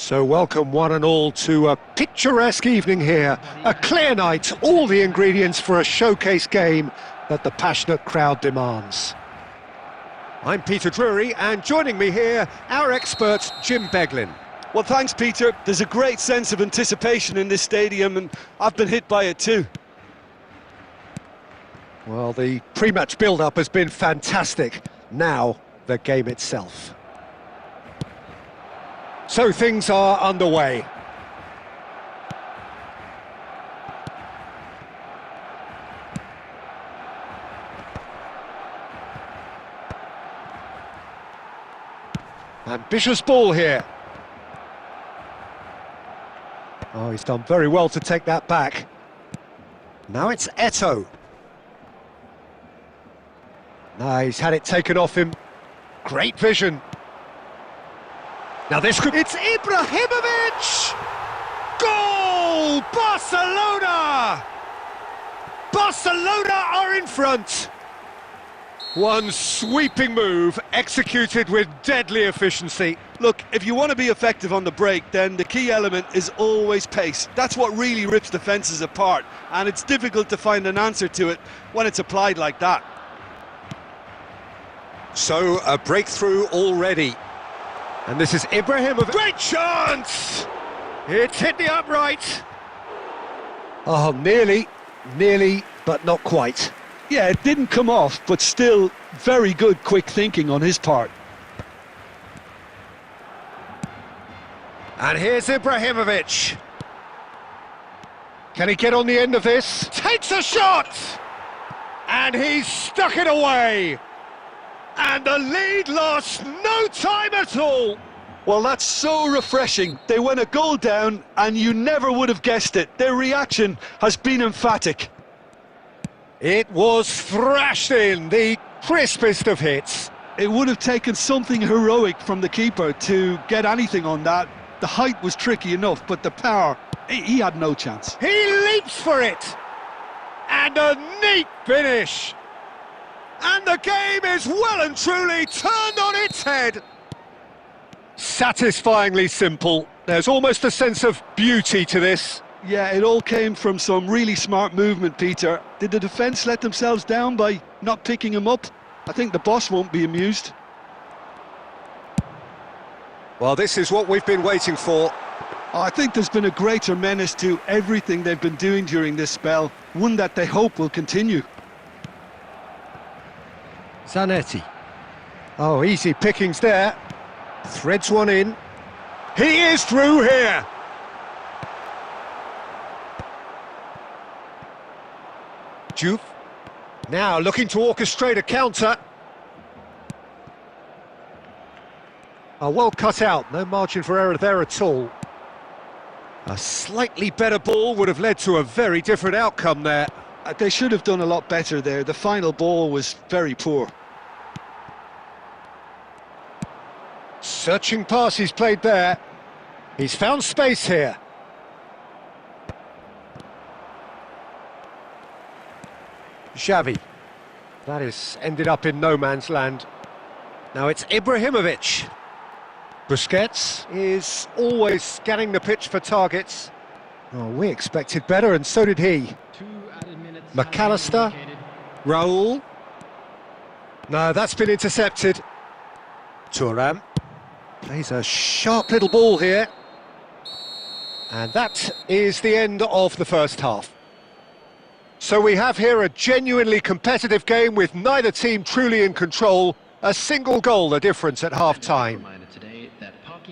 So welcome one and all to a picturesque evening here, a clear night, all the ingredients for a showcase game that the passionate crowd demands. I'm Peter Drury, and joining me here, our expert Jim Beglin. Well, thanks, Peter. There's a great sense of anticipation in this stadium, and I've been hit by it too. Well, the pre-match build-up has been fantastic. Now, the game itself. So things are underway. Ambitious ball here. Oh, he's done very well to take that back. Now it's Eto'o. No, he's had it taken off him. Great vision. Now this could... It's Ibrahimovic! Goal! Barcelona! Barcelona are in front! One sweeping move, executed with deadly efficiency. Look, if you want to be effective on the break, then the key element is always pace. That's what really rips defences apart, and it's difficult to find an answer to it when it's applied like that. So, a breakthrough already. And this is Ibrahimovic. Great chance! It's hit the upright. Oh, nearly, but not quite. Yeah, it didn't come off, but still very good quick thinking on his part. And here's Ibrahimovic. Can he get on the end of this? Takes a shot! And he's stuck it away! And the lead lost no time at all! Well, that's so refreshing. They went a goal down, and you never would have guessed it. Their reaction has been emphatic. It was thrashed in, the crispest of hits. It would have taken something heroic from the keeper to get anything on that. The height was tricky enough, but the power, he had no chance. He leaps for it! And a neat finish! And the game is well and truly turned on its head. Satisfyingly simple. There's almost a sense of beauty to this. Yeah, it all came from some really smart movement, Peter. Did the defence let themselves down by not picking him up? I think the boss won't be amused. Well, this is what we've been waiting for. I think there's been a greater menace to everything they've been doing during this spell, one that they hope will continue. Zanetti. Oh, easy pickings there. Threads one in. He is through here. Juve. Now looking to orchestrate a counter. Oh, well cut out. No margin for error there at all. A slightly better ball would have led to a very different outcome there. They should have done a lot better there. The final ball was very poor. Searching pass he's played there. He's found space here. Xavi. That is ended up in no man's land. Now it's Ibrahimovic. Busquets is always scanning the pitch for targets. Oh, we expected better, and so did he. McAllister. Raul. No, that's been intercepted. Thuram. Plays a sharp little ball here. And that is the end of the first half. So we have here a genuinely competitive game with neither team truly in control. A single goal the difference at half-time.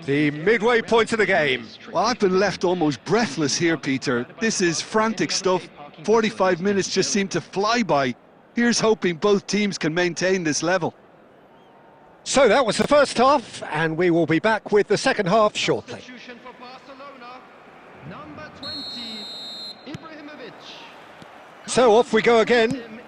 The midway point of the game. Well, I've been left almost breathless here, Peter. This is frantic stuff. 45 minutes just seem to fly by. Here's hoping both teams can maintain this level. So that was the first half, and we will be back with the second half shortly. So off we go again.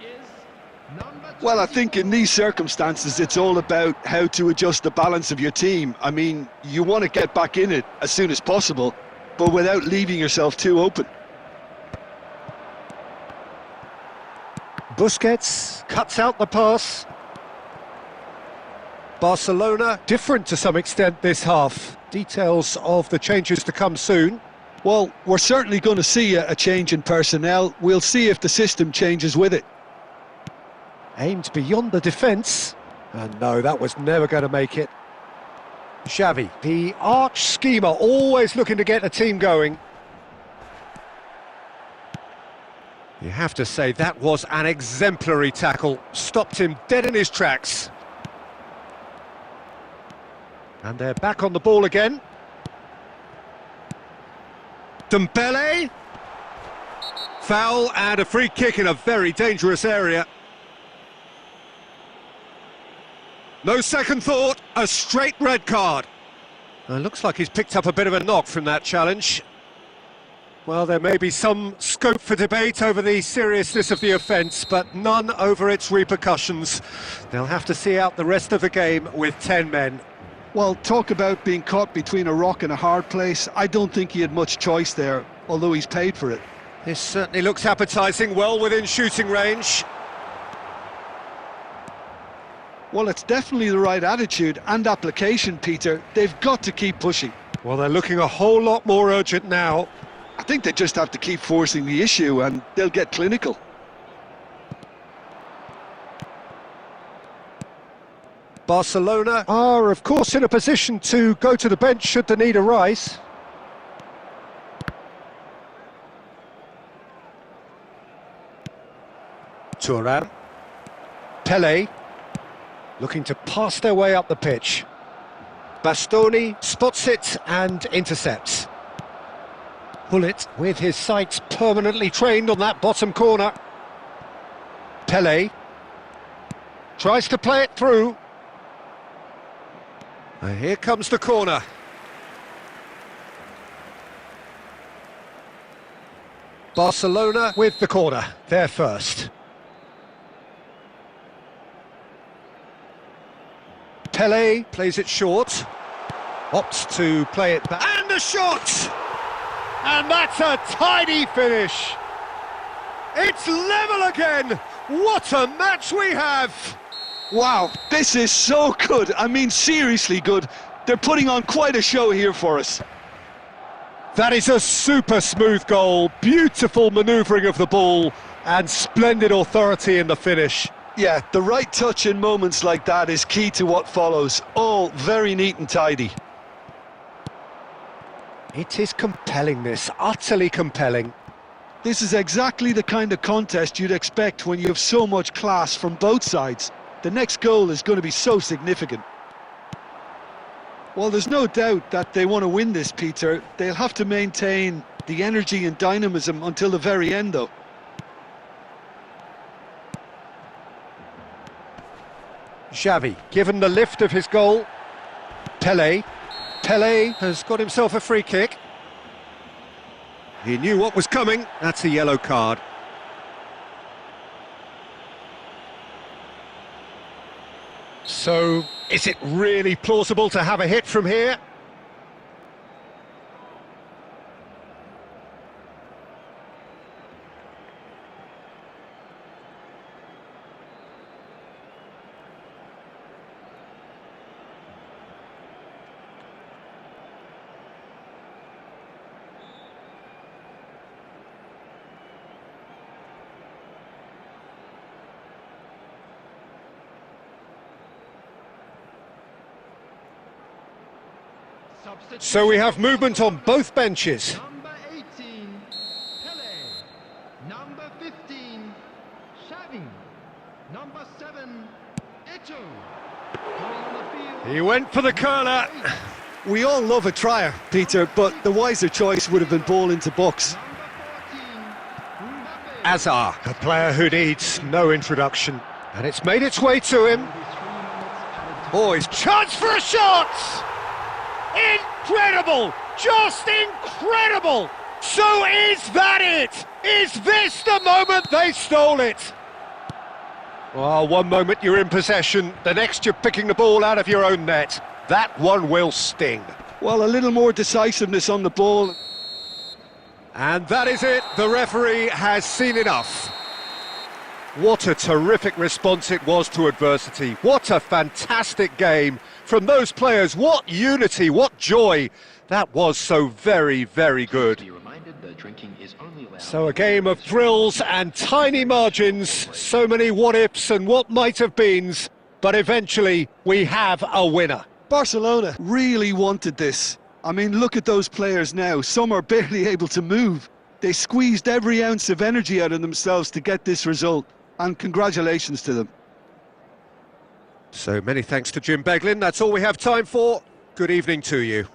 Well, I think in these circumstances it's all about how to adjust the balance of your team. I mean, you want to get back in it as soon as possible, but without leaving yourself too open. Busquets cuts out the pass. Barcelona different to some extent this half. Details of the changes to come soon. Well, we're certainly going to see a change in personnel. We'll see if the system changes with it. Aimed beyond the defence. And no, that was never going to make it. Xavi, the arch schemer, always looking to get the team going. You have to say that was an exemplary tackle. Stopped him dead in his tracks. And they're back on the ball again. Dembele. Foul and a free kick in a very dangerous area. No second thought, a straight red card. Looks like he's picked up a bit of a knock from that challenge. Well, there may be some scope for debate over the seriousness of the offence, but none over its repercussions. They'll have to see out the rest of the game with 10 men. Well, talk about being caught between a rock and a hard place. I don't think he had much choice there, although he's paid for it. This certainly looks appetising, well within shooting range. Well, it's definitely the right attitude and application, Peter. They've got to keep pushing. Well, they're looking a whole lot more urgent now. I think they just have to keep forcing the issue and they'll get clinical. Barcelona are, of course, in a position to go to the bench should the need arise. Thuram. Pelé. Looking to pass their way up the pitch. Bastoni spots it and intercepts. Bullet with his sights permanently trained on that bottom corner. Pelé tries to play it through. And here comes the corner. Barcelona with the corner, they're first. Pelé plays it short, opts to play it back, and a shot! And that's a tidy finish! It's level again! What a match we have! Wow, this is so good. I mean, seriously good. They're putting on quite a show here for us. That is a super smooth goal, beautiful manoeuvring of the ball, and splendid authority in the finish. Yeah, the right touch in moments like that is key to what follows. All very neat and tidy. It is compelling, this, utterly compelling. This is exactly the kind of contest you'd expect when you have so much class from both sides. The next goal is going to be so significant. Well, there's no doubt that they want to win this, Peter. They'll have to maintain the energy and dynamism until the very end, though. Xavi, given the lift of his goal. Pelé has got himself a free kick. He knew what was coming. That's a yellow card. So, is it really plausible to have a hit from here? So we have movement on both benches. Number 18, Pelé. Number 15, Xavi. Number 7, Eto'o. Coming on the field. He went for the curler. We all love a trier, Peter, but the wiser choice would have been ball into box. Number 14, Mbappe. Azar, a player who needs no introduction. And it's made its way to him. Oh, his chance for a shot! Incredible! Just incredible! So is that it? Is this the moment they stole it? Well, one moment you're in possession, the next you're picking the ball out of your own net. That one will sting. Well, a little more decisiveness on the ball. And that is it. The referee has seen enough. What a terrific response it was to adversity. What a fantastic game from those players. What unity, what joy. That was so very, very good. Be reminded that drinking is only allowed. So a game of thrills and tiny margins, so many what-ifs and what might-have-beens, but eventually we have a winner. Barcelona really wanted this. I mean, look at those players now. Some are barely able to move. They squeezed every ounce of energy out of themselves to get this result, and congratulations to them. So many thanks to Jim Beglin. That's all we have time for. Good evening to you.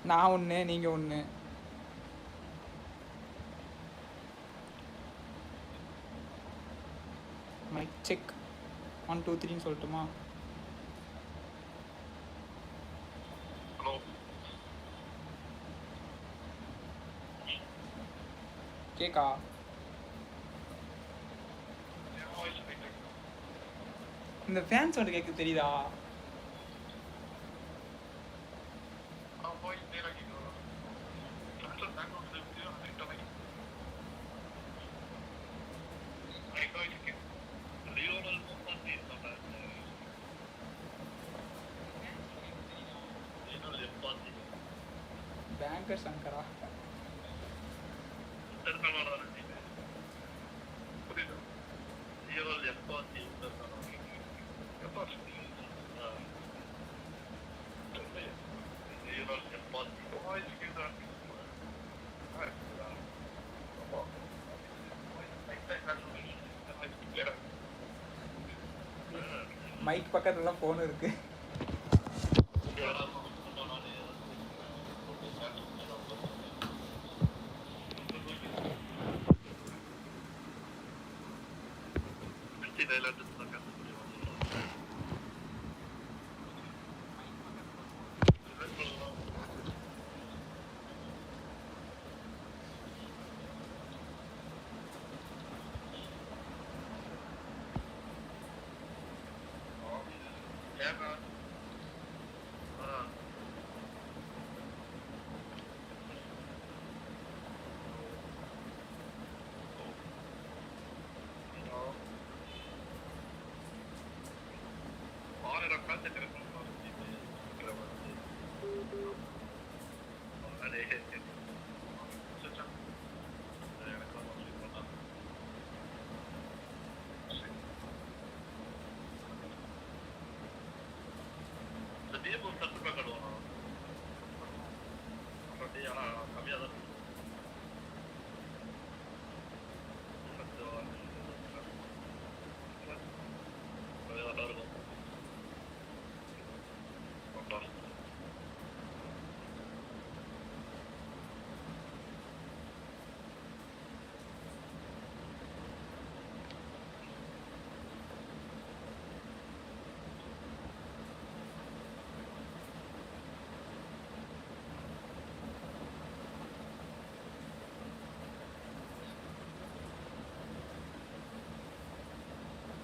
நான் ஒன்று நீங்கள் ஒன்று. Mic check 1 2 3ன்னு சொல்லட்டுமா? கேக்கா? இந்த fan sound கேட்குது தெரியுதா? Banker சங்கரா mic பக்கத்துலலாம் ஃபோன் இருக்கு.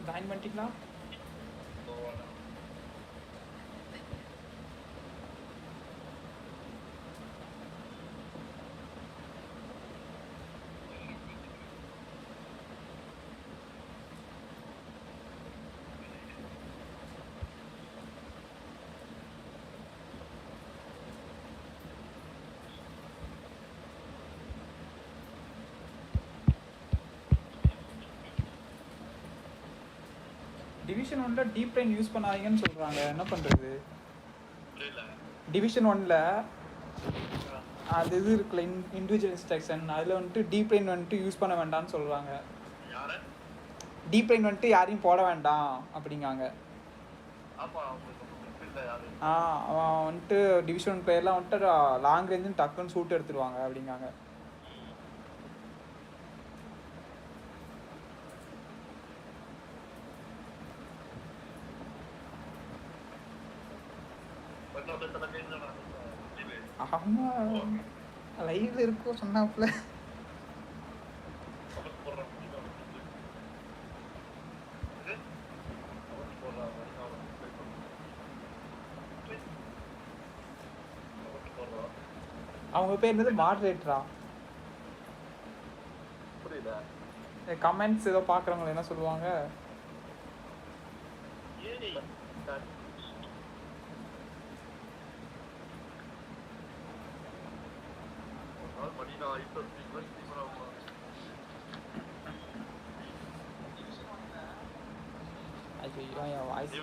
ஜாயின் பண்ணிட்டீங்களா? டிவிஷன் 1ல டீப் லைன் யூஸ் பண்ணாதீங்கன்னு சொல்கிறாங்க. என்ன பண்ணுறது? டிவிஷன் 1ல் அது இது இருக்குல்ல, இண்டிவிஜுவல் இன்ஸ்ட்ரக்ஷன், அதில் வந்துட்டு டீப் லைன் வந்துட்டு யூஸ் பண்ண வேண்டாம்னு சொல்கிறாங்க. டீப் லைன் வந்துட்டு யாரையும் போட வேண்டாம் அப்படிங்காங்க. அவன் வந்துட்டு டிவிஷன் 1 பிளேயர்லாம் வந்துட்டு லாங் ரேஞ்சுன்னு டக்குன்னு ஷூட் எடுத்துருவாங்க அப்படிங்காங்க. ஆமா, லைவ்ல இருக்கும் சொன்னாப்புல. அவங்க பேர் என்னது? மாடரேட்டரா? கமெண்ட்ஸ் ஏதோ பாக்குறவங்க என்ன சொல்லுவாங்க? ஐயோ வாய்ஸ்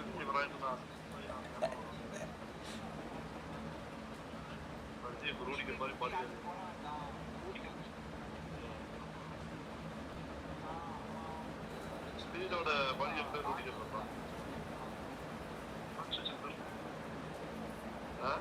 ஸ்பீடோட படி எப்படி ரூடிகர் பண்றான்? ஆ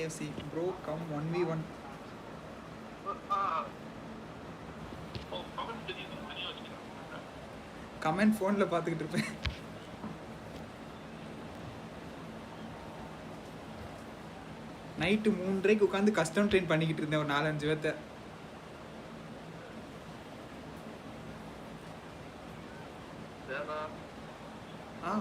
AFC bro come 1v1 comment ஃபோனில் பார்த்துக்கிட்டு இருப்பேன். நைட்டு 3:30 உட்காந்து கஸ்டம் ட்ரெயின் பண்ணிக்கிட்டு இருந்தேன் ஒரு 4-5 பேர்த்த. ஆ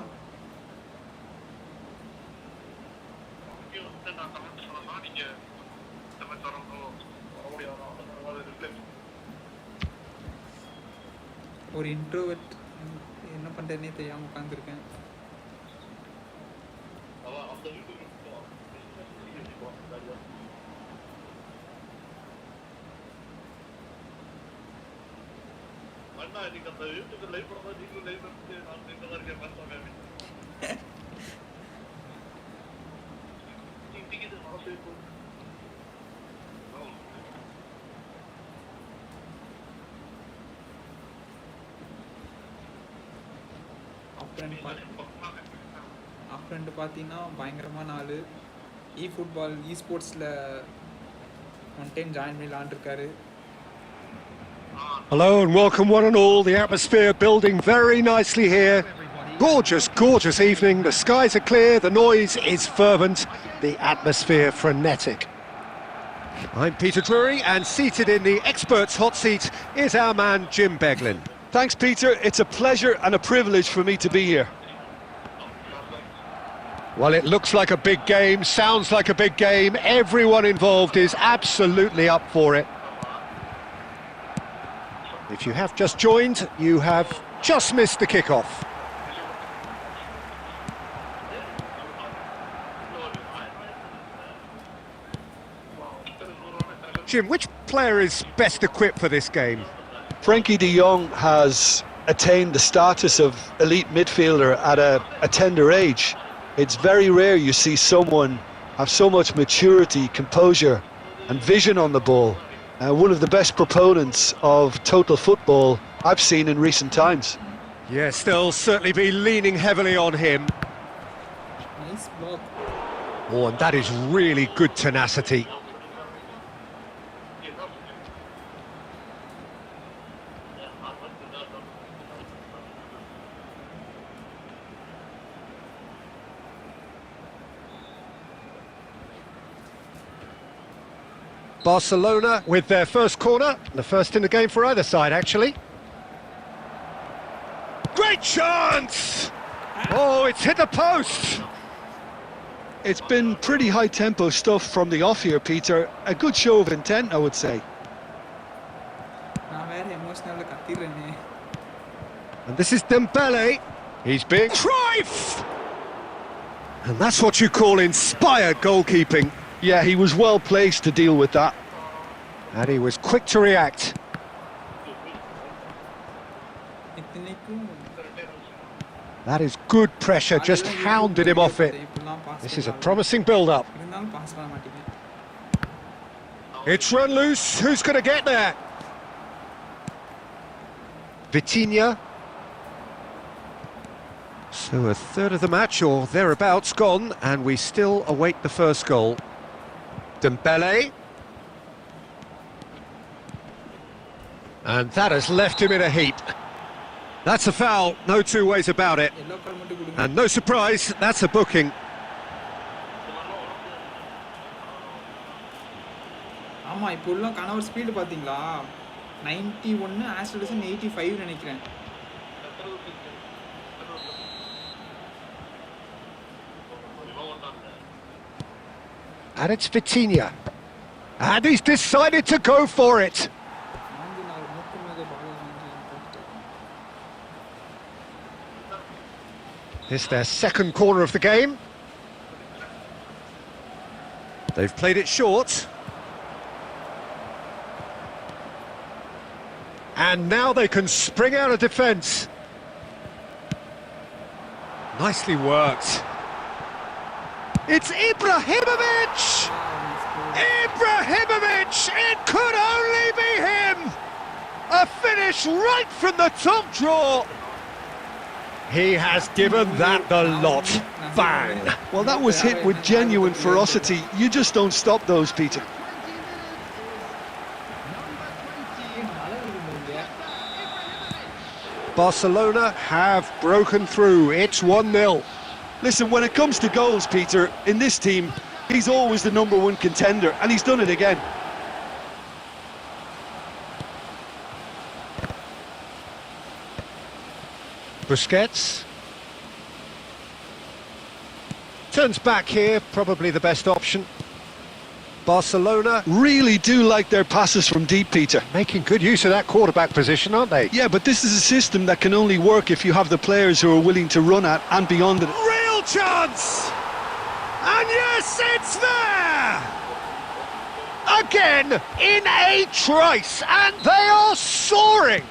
ஒரு இன்ட்ரோவர்ட் என்ன பண்ணுறதுனே தெரியாமல் உட்காந்துருக்கேன். அப்புறம் பார்த்தீங்கன்னா பயங்கரமான ஆள். ஃபுட்பால் ஸ்போர்ட்ஸில் ஒன் டைம் ஜாயின் பண்ணி விளாண்டுருக்காரு. Hello and welcome one and all. The atmosphere building very nicely here. Gorgeous, gorgeous evening. The skies are clear, the noise is fervent, the atmosphere frenetic. I'm Peter Drury, and seated in the experts' hot seat is our man Jim Beglin. Thanks, Peter. It's a pleasure and a privilege for me to be here. Well, it looks like a big game, sounds like a big game. Everyone involved is absolutely up for it. If you have just joined, you have just missed the kick-off. Jim, which player is best equipped for this game? Frankie de Jong has attained the status of elite midfielder at a tender age. It's very rare you see someone have so much maturity, composure and vision on the ball. One of the best proponents of total football I've seen in recent times. Yes, they'll certainly be leaning heavily on him. Nice block. Oh, and that is really good tenacity. Barcelona with their first corner, the first in the game for either side, actually. Great chance! Oh, it's hit the post! It's been pretty high-tempo stuff from the off here, Peter. A good show of intent, I would say. நான் வேற எமோஷனல்ல கத்திறேனே. And this is Dembele. He's being Cruyff! And that's what you call inspired goalkeeping. Yeah, he was well placed to deal with that. And he was quick to react. That is good pressure, just hounded him off it. This is a promising build-up. It's run loose, who's going to get there? Vitinha. So a third of the match, or thereabouts, gone, and we still await the first goal. Dembele. And that has left him in a heap. That's a foul, no two ways about it. And no surprise, that's a booking. ஆமா இப்போ உள்ள கனவர் speed பாத்தீங்களா 91 Australian 85 நினைக்கிறேன். And it's Vitinha. And he's decided to go for it. This is their second corner of the game. They've played it short. And now they can spring out of defence. Nicely worked. It's Ibrahimovic! Ibrahimovic! It could only be him! A finish right from the top draw! He has given that the lot. Bang! Well, that was hit with genuine ferocity. You just don't stop those, Peter. 20 minutes is number 20. Barcelona have broken through. It's 1-0. Listen, when it comes to goals, Peter, in this team, he's always the number one contender, and he's done it again. Busquets. Turns back here, probably the best option. Barcelona Really do like their passes from deep, Peter. making good use of that quarterback position, aren't they? Yeah, but this is a system that can only work if you have the players who are willing to run at and beyond it. Real chance! And yes, it's there! Again, in a trice, and they are soaring!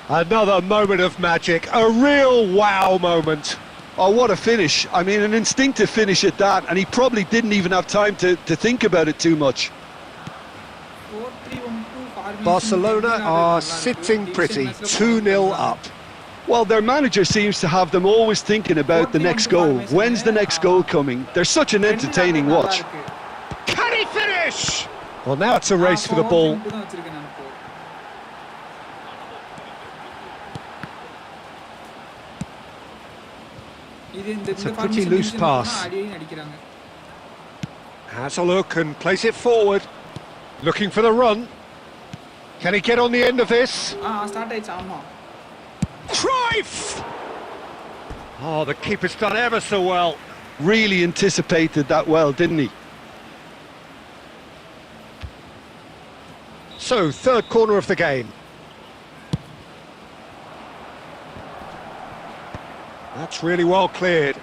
Another moment of magic, a real wow moment. Oh, what a finish. I mean, an instinctive finish at that, and he probably didn't even have time to think about it too much. 4-3-1-2 formation Barcelona தெரிஞ்சா அது are நல்லா இருக்கு. sitting Decent pretty, match ல 2-0 போறாங்க. up. Well, their manager seems to have them always thinking about the next goal. When's the next goal coming? They're such an entertaining நல்லா watch. இருக்கு. Can he finish? Well, now it's a race for the forward ball. team தான் வச்சிருக்கேன் நான் இப்போ. இது இந்த It's a இந்த pretty formation loose use pass. பண்ணா அடியே அடிக்கிறாங்க. Has a look and plays it forward. Looking for the run. Can he get on the end of this? Start ஆயிடுச்சு ஆமா. Cruyff! Oh, the keeper's done ever so well. Really anticipated that well, didn't he? So, third corner of the game. That's really well cleared.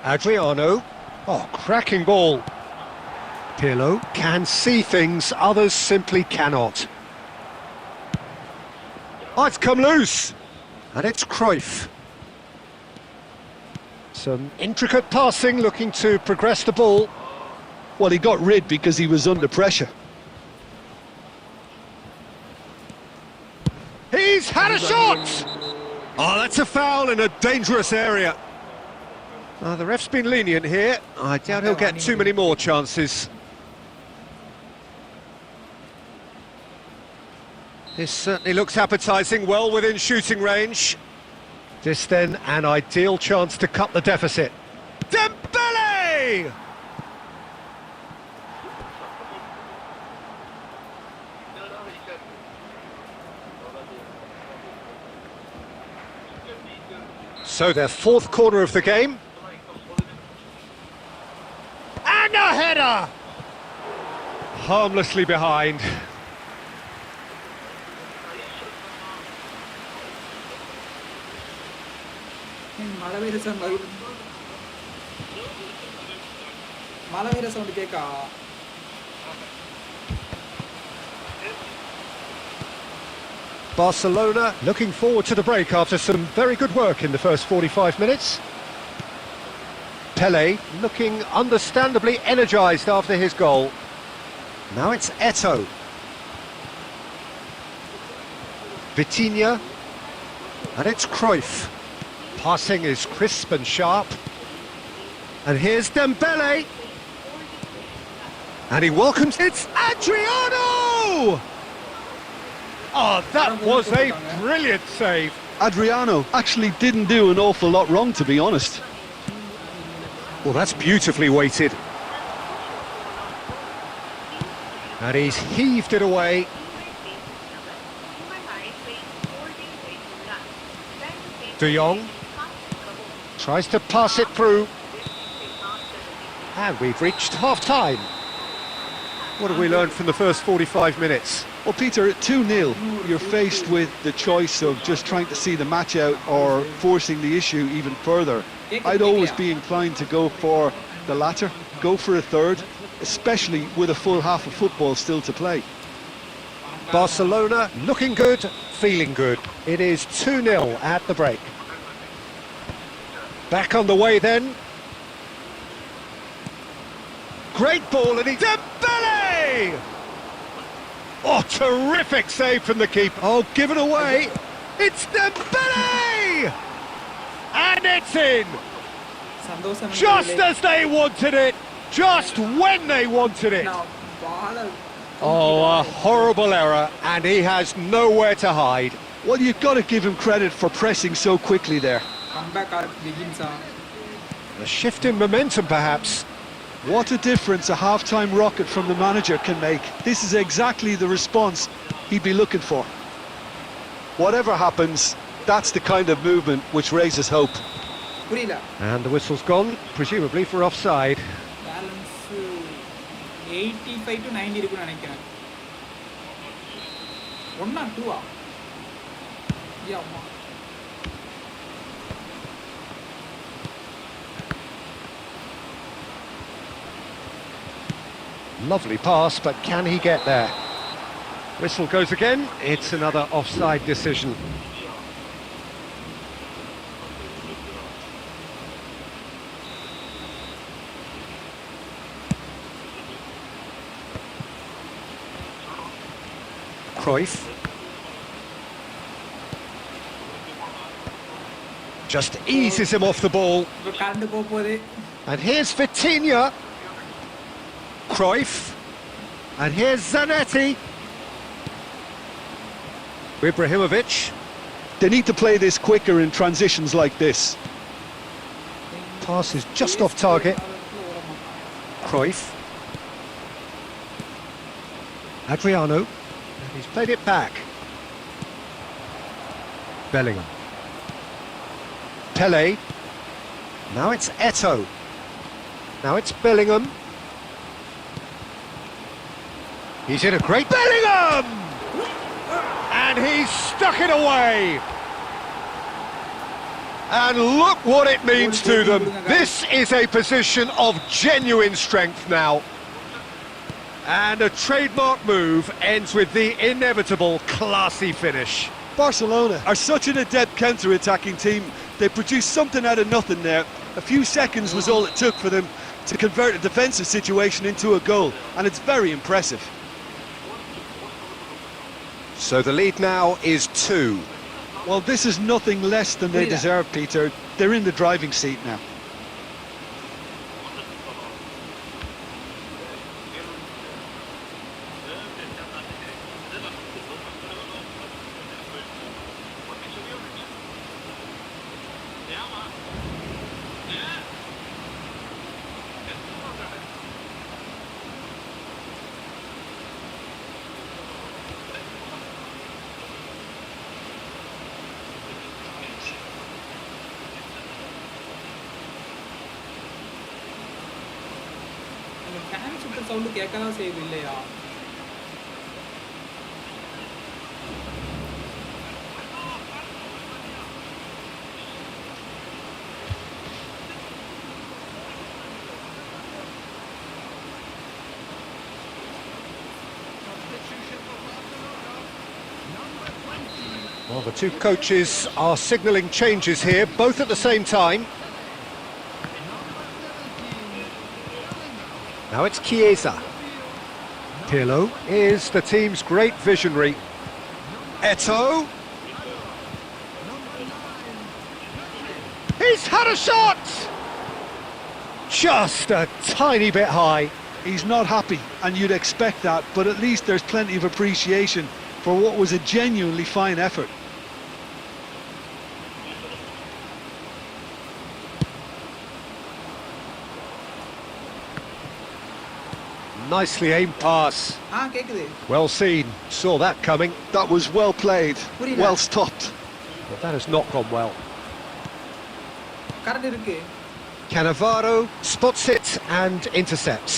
Adriano. Oh, cracking ball. Pirlo can see things others simply cannot. Oh, it's come loose. And it's Cruyff. Some intricate passing, looking to progress the ball. Well, he got rid because he was under pressure. He's had a shot! Oh, that's a foul in a dangerous area. The ref's been lenient here. I doubt he'll get too many more chances. This certainly looks appetising, well within shooting range. This then, an ideal chance to cut the deficit. Dembele! So their fourth corner of the game. And a header! Harmlessly behind. மழை பெய்யுற sound வருது. மழை பெய்யுற sound கேக்கா? Barcelona looking forward to the break after some very good work in the first 45 minutes. Pele looking understandably energised after his goal. Now it's Eto'o. Vitinha. And it's Cruyff. Passing is crisp and sharp. And here's Dembele. And he welcomes... It's Adriano! Oh, that was a brilliant save. Adriano actually didn't do an awful lot wrong, to be honest. Well, that's beautifully weighted. And he's heaved it away. De Jong tries to pass it through. And we've reached half-time. What have we learned from the first 45 minutes? Well, Peter, at 2-0, you're faced with the choice of just trying to see the match out or forcing the issue even further. I'd always be inclined to go for the latter, go for a third, especially with a full half of football still to play. Barcelona looking good, feeling good. It is 2-0 at the break. Back on the way then. Great ball, and he... Dembele! Oh, terrific save from the keeper. Oh, given away. It's Dembele! And it's in! சந்தோஷம் Just as they wanted it! Just when they wanted it! நான் பால Oh, a horrible error, and he has nowhere to hide. Well, you've got to give him credit for pressing so quickly there. comeback arc begins. A shift in momentum, perhaps. What a difference a half-time rocket from the manager can make. This is exactly the response he'd be looking for. Whatever happens, that's the kind of movement which raises hope. புரியல. And the whistle's gone, presumably for offside. Balance 85 to 90 இருக்குன்னு நினைக்கிறேன். 1 or 2 ஆ? அம்மா. Lovely pass, but can he get there? Whistle goes again. It's another offside decision. Cruyff. Just eases him off the ball. இப்போ current போக போகுது. And here's Vitinha. Cruyff. And here's Zanetti. Ibrahimovic. They need to play this quicker in transitions like this. Pass is just off target. Cruyff. Adriano. And he's played it back. Bellingham. Pele. Now it's Eto'o. Now it's Bellingham. He's in a great... Bellingham! And he's stuck it away! And look what it means to them. This is a position of genuine strength now. And a trademark move ends with the inevitable classy finish. Barcelona are such an adept counter-attacking team. They produced something out of nothing there. A few seconds was all it took for them to convert a defensive situation into a goal, and it's very impressive. So the lead now is 2. Well, this is nothing less than they deserve, Peter. They're in the driving seat now. Fan சுத்த sound கேட்க தான் செய்யுது இல்லையா? Well, the two coaches are signalling changes here, both at the same time. Now it's Chiesa. Pirlo is the team's great visionary. Eto'o. He's had a shot! Just a tiny bit high. He's not happy, and you'd expect that, but at least there's plenty of appreciation for what was a genuinely fine effort. Nicely aimed pass. கேக்குது. Well seen. Saw that coming. That was well played, புரியல. well stopped. But that has not gone well. Current இருக்கு. Cannavaro spots it and intercepts.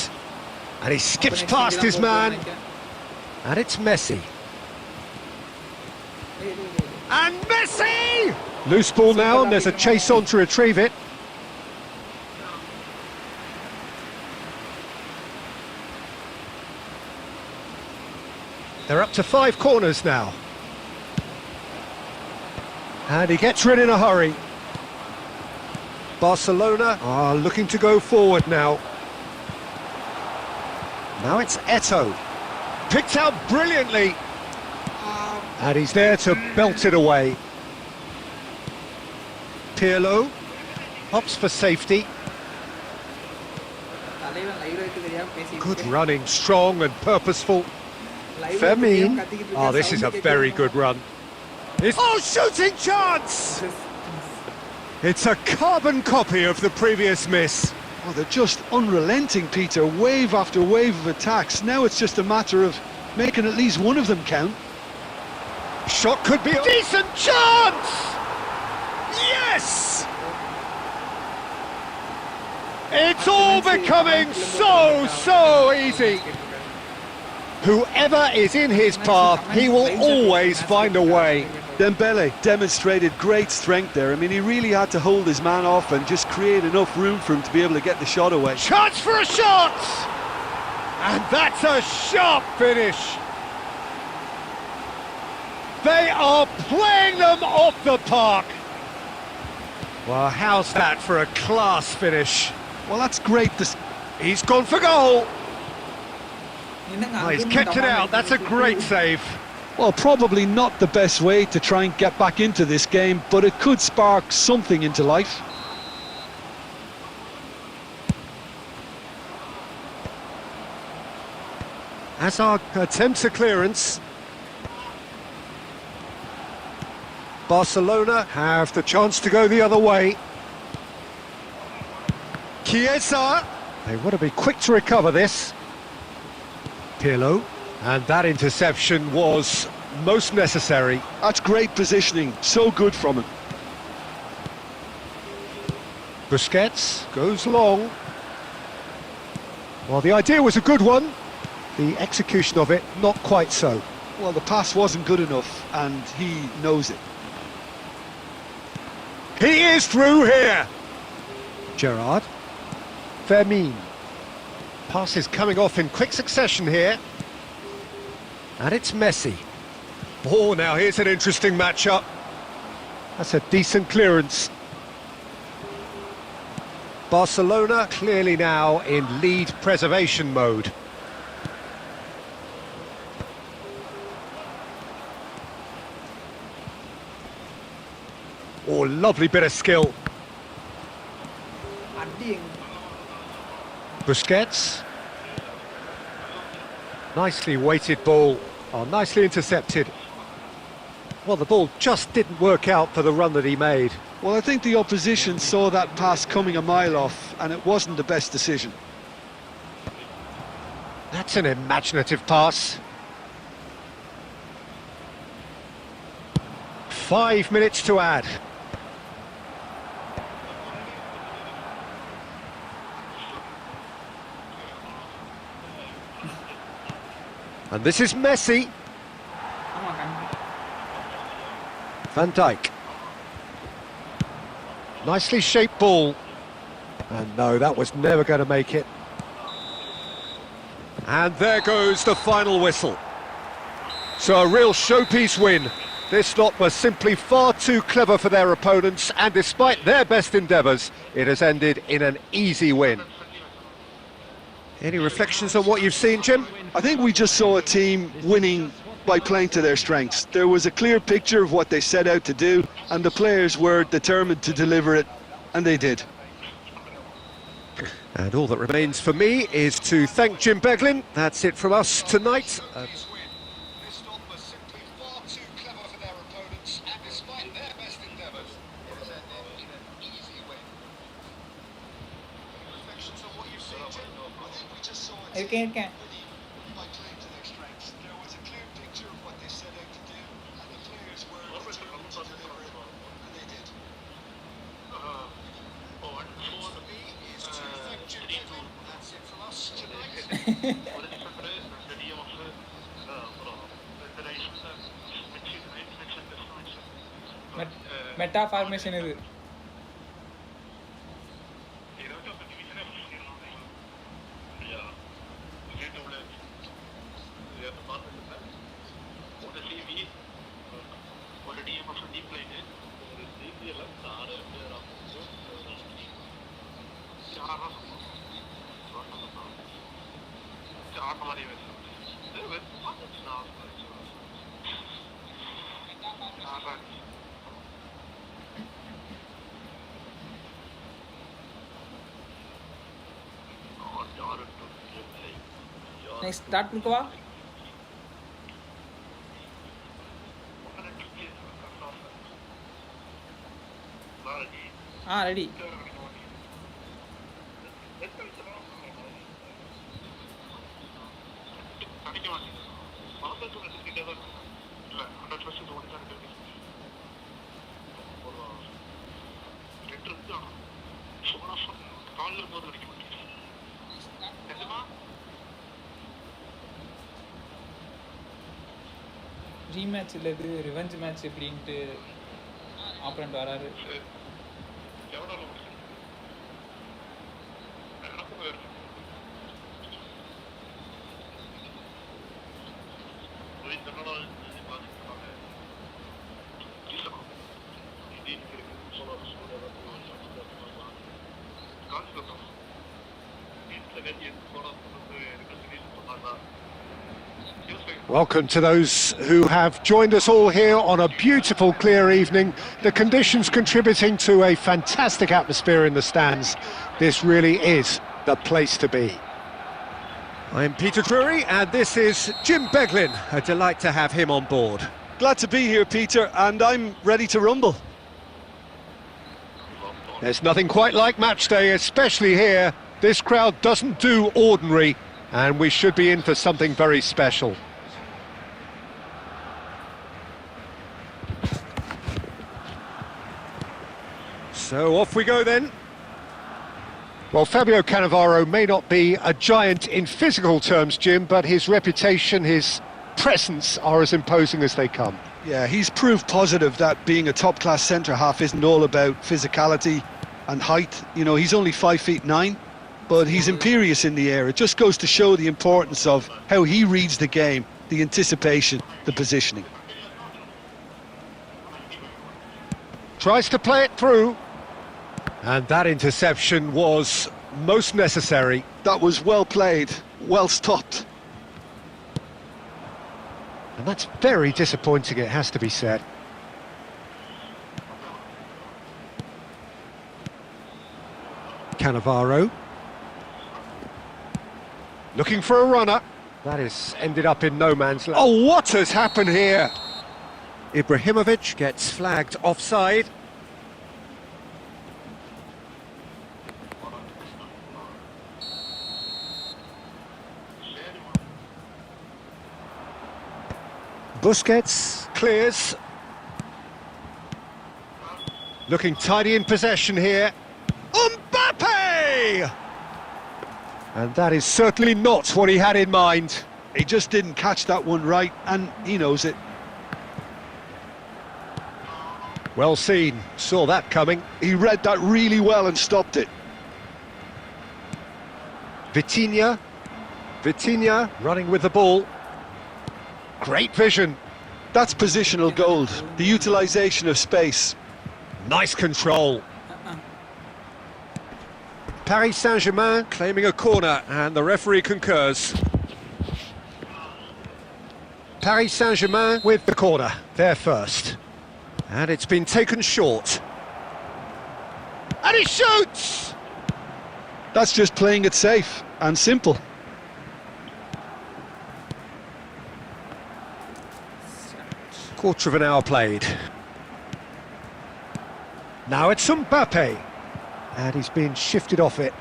And he skips past his man. And it's Messi. And Messi! Loose ball now, and there's a chase on to retrieve it. They're up to 5 corners now. And he gets rid in a hurry. Barcelona are looking to go forward now. Now it's Eto'o. picked out brilliantly. And he's there to belt it away. Capello opts for safety. Good running, strong and purposeful. Fermin. Oh, this is a very good run. Oh, shooting chance! It's a carbon copy of the previous miss. Oh, they're just unrelenting, Peter. Wave after wave of attacks. Now it's just a matter of making at least one of them count. Shot could be a decent chance! Yes! It's all becoming so easy. Whoever is in his path, he will always find a way. Dembele demonstrated great strength there. I mean, he really had to hold his man off and just create enough room for him to be able to get the shot away. Chance for a shot! And that's a sharp finish. They are playing them off the park. Well, how's that for a class finish? Well, that's great. He's gone for goal. Oh, he's kept it out. That's a great save. Well, probably not the best way to try and get back into this game, but it could spark something into life. Hazard attempts a clearance. Barcelona have the chance to go the other way. Chiesa. They want to be quick to recover this. Pirlo. And that interception was most necessary. That's great positioning. So good from him. Busquets goes long. Well, the idea was a good one. The execution of it, not quite so. Well, the pass wasn't good enough, and he knows it. He is through here. Gerrard. Fermin. Passes coming off in quick succession here. And it's Messi. Oh, now here's an interesting matchup. That's a decent clearance. Barcelona clearly now in lead preservation mode. Oh, lovely bit of skill. Busquets. Nicely weighted ball. Oh, nicely intercepted. Well, the ball just didn't work out for the run that he made. Well, I think the opposition saw that pass coming a mile off, and it wasn't the best decision. That's an imaginative pass. 5 minutes to add. And this is Messi. Van Dijk. Nicely shaped ball. And no, that was never going to make it. And there goes the final whistle. So a real showpiece win. This lot was simply far too clever for their opponents, and despite their best endeavours, it has ended in an easy win. Any reflections on what you've seen, Jim? I think we just saw a team winning by playing to their strengths. There was a clear picture of what they set out to do, and the players were determined to deliver it, and they did. And all that remains for me is to thank Jim Beglin. That's it from us tonight. Okay. Meta formation is it? Hva next start கொடுக்கவா? Ready. Rematch இல்லை, இது revenge match எப்படின்ட்டு operand வராரு. Welcome to those who have joined us all here on a beautiful, clear evening. The conditions contributing to a fantastic atmosphere in the stands. This really is the place to be. I'm Peter Drury, and this is Jim Beglin. A delight to have him on board. Glad to be here, Peter, and I'm ready to rumble. There's nothing quite like match day, especially here. This crowd doesn't do ordinary, and we should be in for something very special. So off we go then. Well, Fabio Cannavaro may not be a giant in physical terms, Jim, but his reputation, his presence are as imposing as they come. Yeah, he's proved positive that being a top-class centre-half isn't all about physicality and height. You know, he's only 5'9", but he's imperious in the air. It just goes to show the importance of how he reads the game, the anticipation, the positioning. Tries to play it through. And that interception was most necessary. That was well played, well stopped. And that's very disappointing, it has to be said. Cannavaro. Looking for a runner. That has ended up in no man's land. Oh, what has happened here? Ibrahimovic gets flagged offside. Busquets clears. Looking tidy in possession here. Mbappe! And that is certainly not what he had in mind. He just didn't catch that one right, and he knows it. Well seen, saw that coming. He read that really well and stopped it. Vitinha running with the ball. Great vision. That's positional gold, the utilisation of space. Nice control. Paris Saint-Germain claiming a corner, and the referee concurs. Paris Saint-Germain with the corner, there first. And it's been taken short. And he shoots! That's just playing it safe and simple. Quarter of an hour played. Now it's Mbappe. And he's been shifted off it.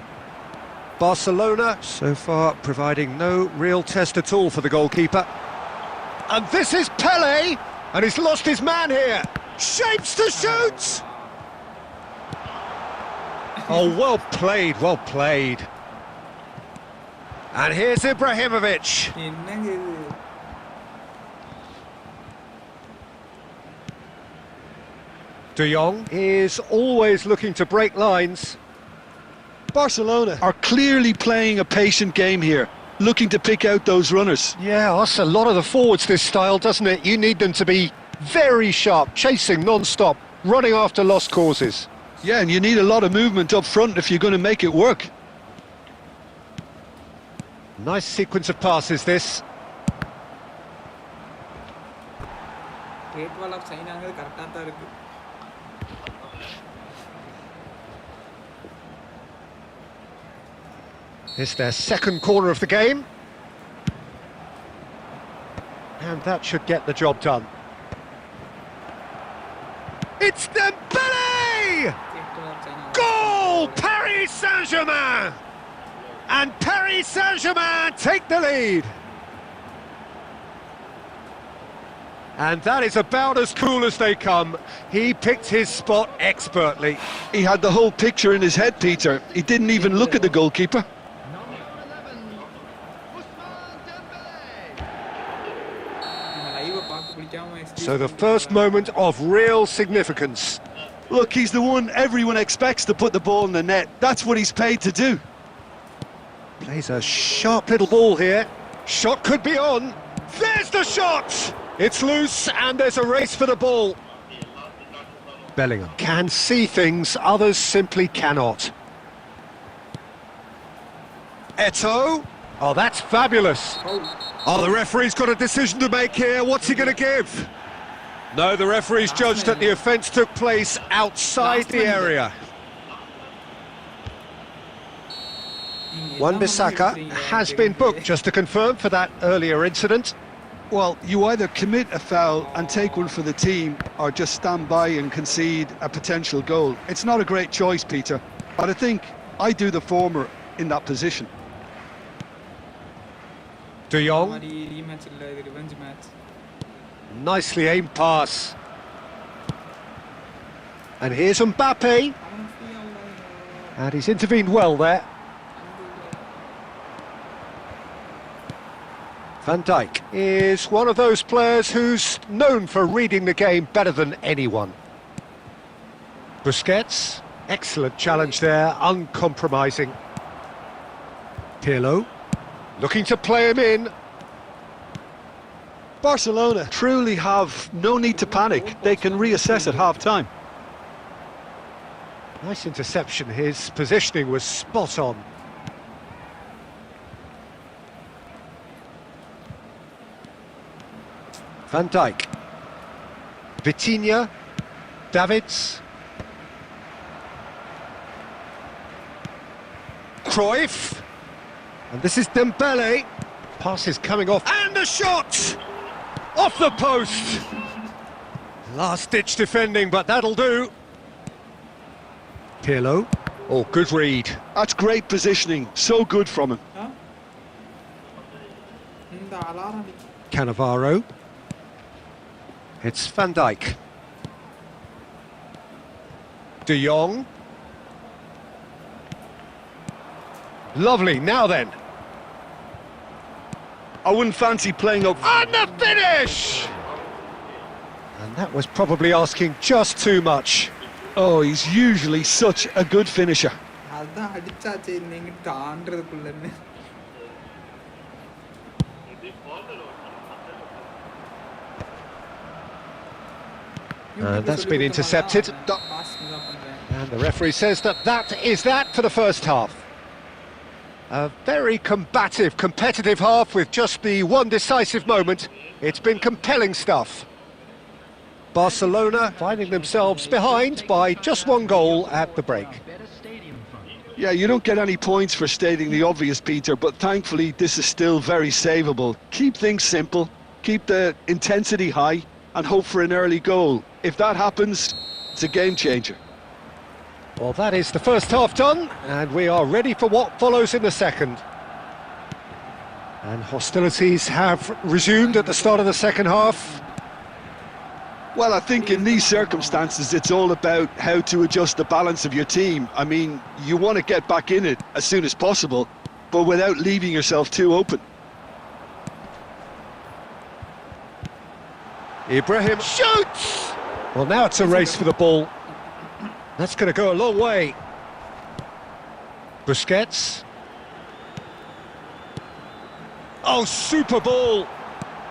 Barcelona, so far, providing no real test at all for the goalkeeper. And this is Pele! And he's lost his man here. Shapes to shoot! Oh, well played, well played. And here's Ibrahimovic. என்னங்க இது? De Jong is always looking to break lines. Barcelona are clearly playing a patient game here, looking to pick out those runners. Yeah, that's a lot of the forwards, this style, doesn't it? You need them to be very sharp, chasing non-stop, running after lost causes. Yeah, and you need a lot of movement up front if you're going to make it work. Nice sequence of passes, this. Great wall of சைனாங்கிறது கரெக்டாக தான் இருக்கு. It's their second corner of the game. And that should get the job done. It's Dembele! Great wall of China Goal! Paris Saint-Germain! And Paris Saint-Germain take the lead. And that is about as cool as they come. He picked his spot expertly. He had the whole picture in his head, Peter. He didn't even look at the goalkeeper. Number 11, Ousmane Dembele. நம்ம லைவை பார்க்க பிடிக்காம So the first moment of real significance. Look, he's the one everyone expects to put the ball in the net. That's what he's paid to do. Plays a sharp little ball here. Shot could be on. There's the shot! It's loose and there's a race for the ball. Bellingham can see things others simply cannot. Eto'o. Oh, that's fabulous. Oh, the referee's got a decision to make here. What's he going to give? No, the referee's judged that the offence took place outside the area. Wan-Bissaka has been booked, just to confirm, for that earlier incident. Well, you either commit a foul and take one for the team, or just stand by and concede a potential goal. It's not a great choice, Peter, but I think I do the former in that position. De Jong, மாதிரி rematch இல்லை, இது revenge match. nicely aimed pass. And here's Mbappe, அவன் free ஆகுறாங்க. and he's intervened well there. Van Dijk is one of those players who's known for reading the game better than anyone. Busquets, excellent challenge there, uncompromising. Capello, looking to play him in. Barcelona truly have no need to panic. They can reassess at half-time. Nice interception, his positioning was spot on. Van Dijk, Vitinha, Davids, Cruyff, and this is Dembele. Pass is coming off, and the shot! Off the post! Last-ditch defending, but that'll do. Capello, oh, good read. That's great positioning, so good from him. ஆ? இந்த alarm Cannavaro. It's Van Dijk. De Jong. Lovely, now then. I wouldn't fancy playing up... And the finish! And that was probably asking just too much. Oh, he's usually such a good finisher. அதான் அடிச்சாச்சு நீங்கிட்டு ஆண்டுறதுக்குள்ளன்னு. That's been intercepted. And the referee says that that is that for the first half. A very combative, competitive half with just the one decisive moment. It's been compelling stuff. Barcelona finding themselves behind by just one goal at the break. Yeah, you don't get any points for stating the obvious, Peter, but thankfully this is still very savable. Keep things simple, keep the intensity high, and hope for an early goal. If that happens, it's a game changer. Well, that is the first half done, and we are ready for what follows in the second. And hostilities have resumed at the start of the second half. Well, I think in these circumstances, it's all about how to adjust the balance of your team. I mean, you want to get back in it as soon as possible, but without leaving yourself too open. Ibrahim shoots! Well, now it's a race for the ball. That's going to go a long way. Busquets. Oh, super ball!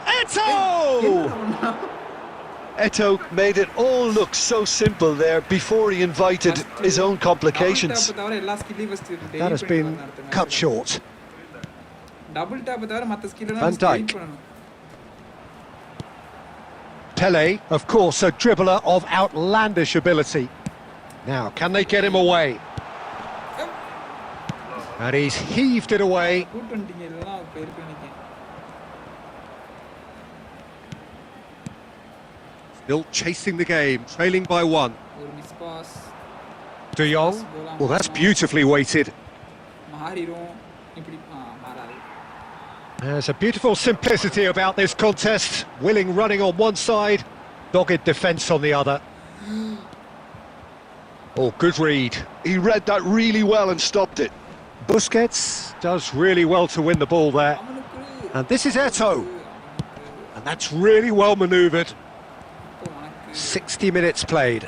Eto'o! Eto'o made it all look so simple there before he invited his own complications. That has been cut short. Double tap தவிர மத்த skill Van Dijk. Pele, of course, a dribbler of outlandish ability. Now, can they get him away? And he's heaved it away. கூட்டு வந்துட்டீங்க எல்லாம் போயிருக்கு நினைக்கிறேன். Still chasing the game, trailing by one. ஒரு miss pass De Jong. Well, that's beautifully weighted. மாறிடும் இப்படி மாறாது. There's a beautiful simplicity about this contest. Willing running on one side, dogged defence on the other. Oh, good read. He read that really well and stopped it. Busquets does really well to win the ball there. அவனுக்கு And this is Eto'o. And that's really well manoeuvred. உனக்கு 60 minutes played.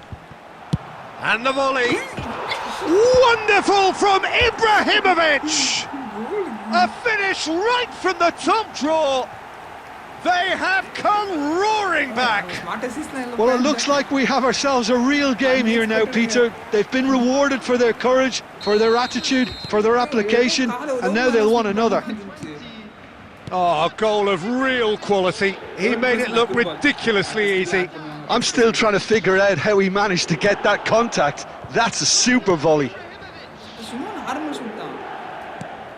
And the volley. Wonderful from Ibrahimovic. A finish right from the top draw. They have come roaring back. Smart assist Well, it looks like we have ourselves a real game here now, Peter. They've been rewarded for their courage, for their attitude, for their application, and now they'll want another. Oh, a goal of real quality. He made it look ridiculously easy. I'm still trying to figure out how he managed to get that contact. That's a super volley. சும்மா normal shoot தான்.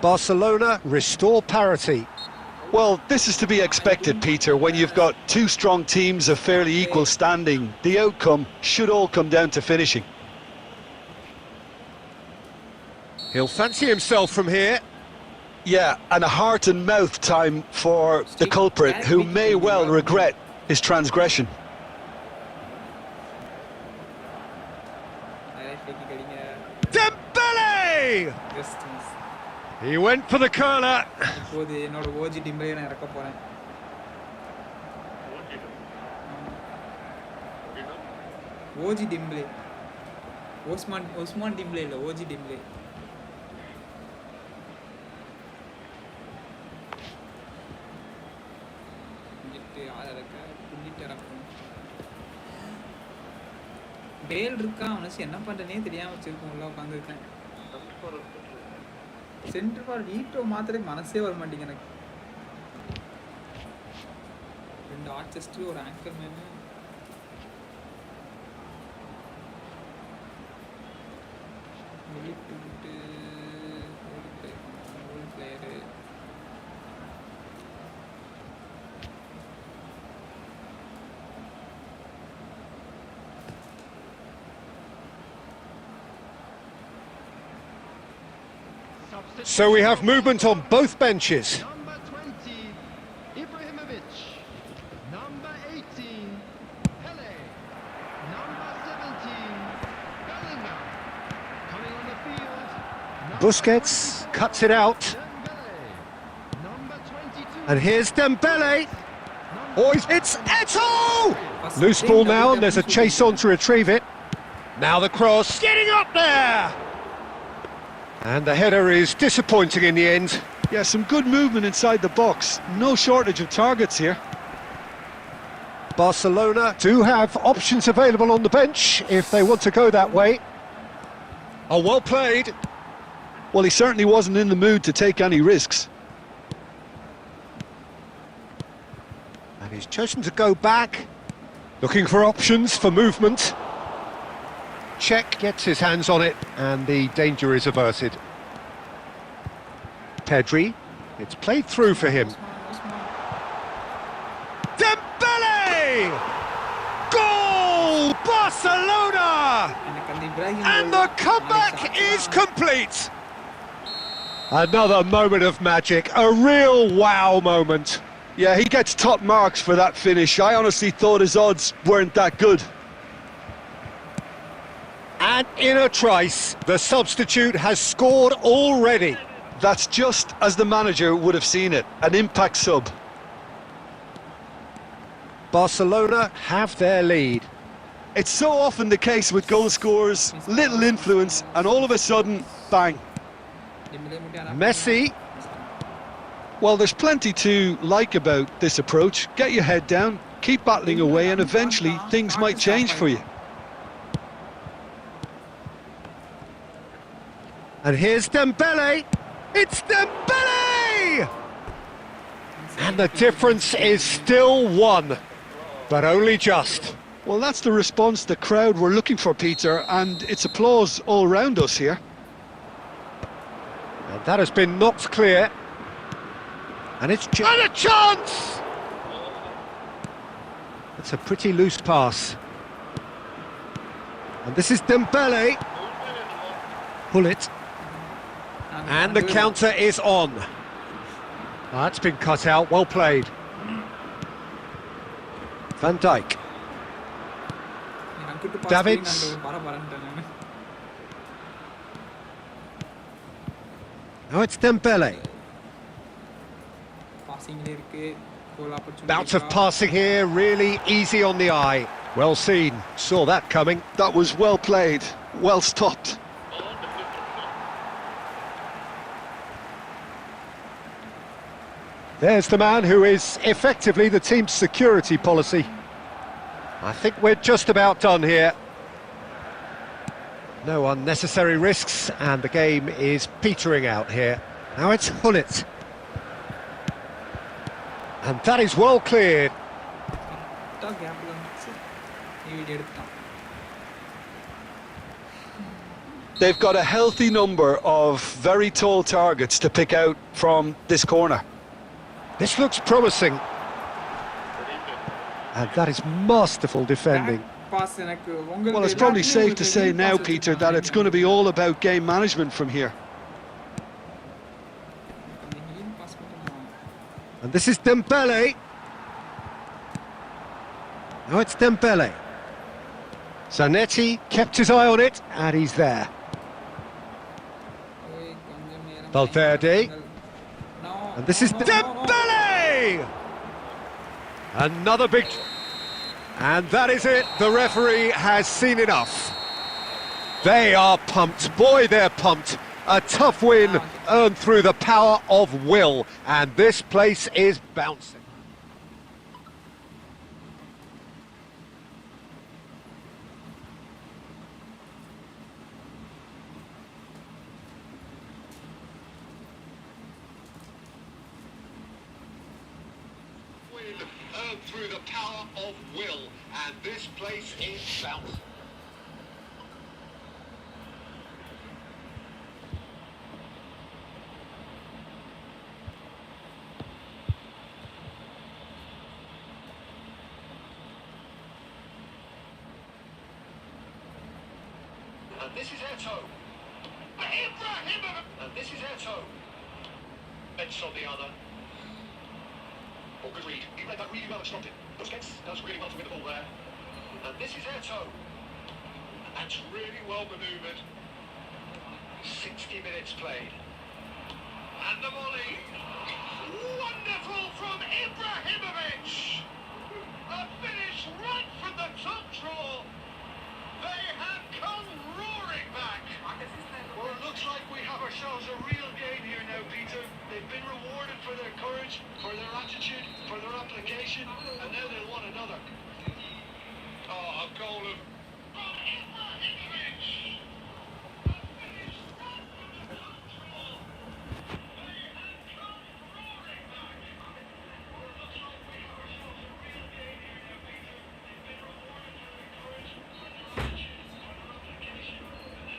Barcelona restore parity. Well, this is to be expected, Peter. When you've got two strong teams of fairly equal standing, the outcome should all come down to finishing. He'll fancy himself from here. Yeah, and a heart and mouth time for the culprit, who may well regret his transgression. Direct கடிங்க. Dembele! Just miss. He went for the curler. இப்போது என்னோட OG டிம்பே நான் இறக்க போறேன். OG டிம்ப்ளே. Osman டிம்ப்ளே இல்ல, OG டிம்ப்ளே. இங்கிட்டு ஆளறக்க புள்ளிட்டு இறக்கும். பேல் இருக்கா, அவனுக்கு என்ன பண்றனே தெரியாம வச்சிருக்கோம், உள்ள உட்கார்ந்திருக்கேன். சென்டர் ஃபார் ஈட்டோ மாத்திரக்கு மனசே வர மாட்டேங்குது எனக்கு. ரெண்டு ஆர்ச்செஸ்டர் ஒரு anchor man. Player So we have movement on both benches. Number 20, Ibrahimovic. Number 18, Pele. Number 17, Bellingham. Coming on the field, Busquets cuts it out. Dembele. Number 22, And here's Dembele. Oh, it's Eto'o! Loose ball now, and there's a chase on to retrieve it. Now the cross, getting up there! And the header is disappointing in the end. Yeah, some good movement inside the box. No shortage of targets here. Barcelona do have options available on the bench if they want to go that way. Oh, well played. Well, he certainly wasn't in the mood to take any risks. And he's chosen to go back, looking for options for movement. Czech gets his hands on it, and the danger is averted. Pedri, it's played through for him. Dembele! Goal! Barcelona! எனக்கு அந்த Ibrahim And the comeback is complete! Another moment of magic, a real wow moment. Yeah, he gets top marks for that finish. I honestly thought his odds weren't that good. And in a trice, the substitute has scored already. That's just as the manager would have seen it, an impact sub. Barcelona have their lead. It's so often the case with goal scorers, little influence, and all of a sudden, bang. Messi, Well, there's plenty to like about this approach. Get your head down, keep battling away, and eventually things might change for you. and here's Dembele. It's Dembele! And the difference is still one. but only just. Well, that's the response the crowd were looking for, Peter, and it's applause all round us here. And that has been knocked clear. And it's and a chance! It's a pretty loose pass. And this is Dembele. Pull it. And the counter is on. That's been cut out, well played. Van Dijk. Davids. Now it's Dembele. Bouts of passing here, really easy on the eye. Well seen, saw that coming. That was well played, well stopped. There's the man who is effectively the team's security policy. I think we're just about done here. No unnecessary risks, and the game is petering out here. Now it's Hullet. And that is well cleared. They've got a healthy number of very tall targets to pick out from this corner. This looks promising. And that is masterful defending. Well, it's probably safe to say now, Peter, that it's going to be all about game management from here. And this is Dembele. Now it's Dembele. Zanetti kept his eye on it, and he's there. Valverde. And this is Dembele! Another big... And that is it. The referee has seen enough. They are pumped. Boy, they're pumped. A tough win earned through the power of will. And this place is bouncing. Earned through the power of will, and this place is bouncing. And this is Eto. Ibrahimovic. And this is Eto. Bench on the other. Oh, good read. He read that really well and stopped it. Busquets does really well to win the ball there. And this is Eto. That's really well manoeuvred. 60 minutes played. And the volley. Wonderful from Ibrahimovic. A finish right from the top draw. They have come roaring back. Well, it looks like we have ourselves a real game here now, Peter. They've been rewarded for their courage, for their attitude, for their application, and now they'll want another. Oh, a goal of... from Ibrahimovic! A finish right from the top draw. They have come roaring back. Well, it looks like we have ourselves a real game here now, Peter. They've been rewarded for their courage, for their attitude, for their application, and now they'll want another.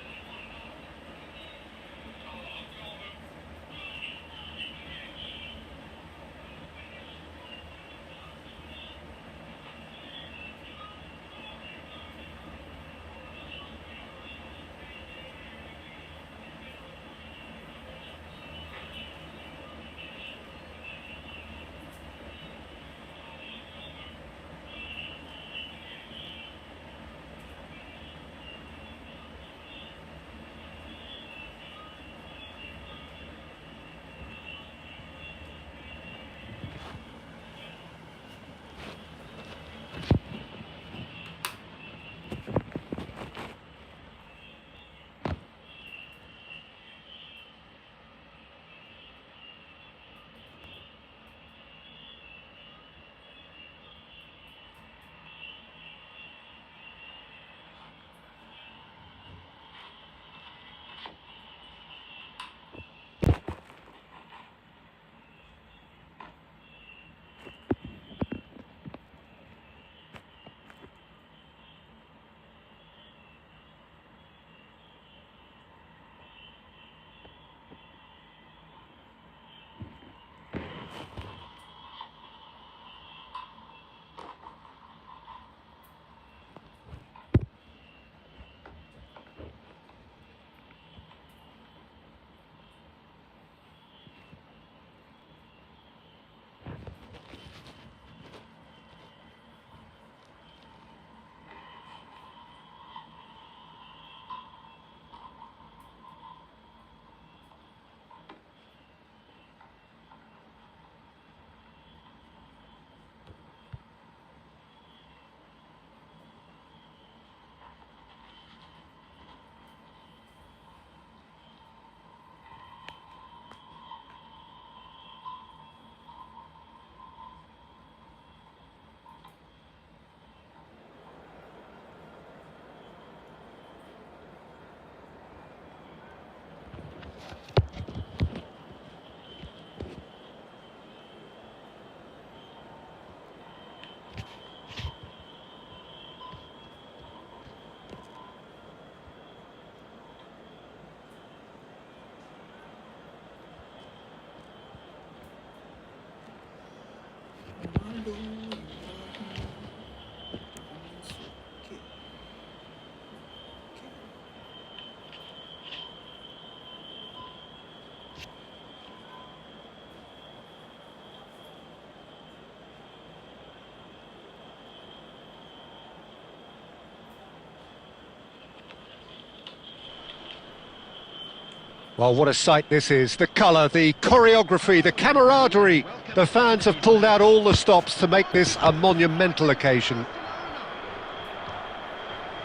Well, what a sight this is. The colour, the choreography, the camaraderie. The fans have pulled out all the stops to make this a monumental occasion.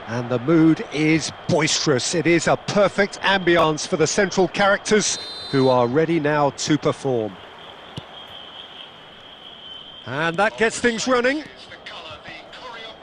And the mood is boisterous. It is a perfect ambience for the central characters who are ready now to perform. And that gets things running.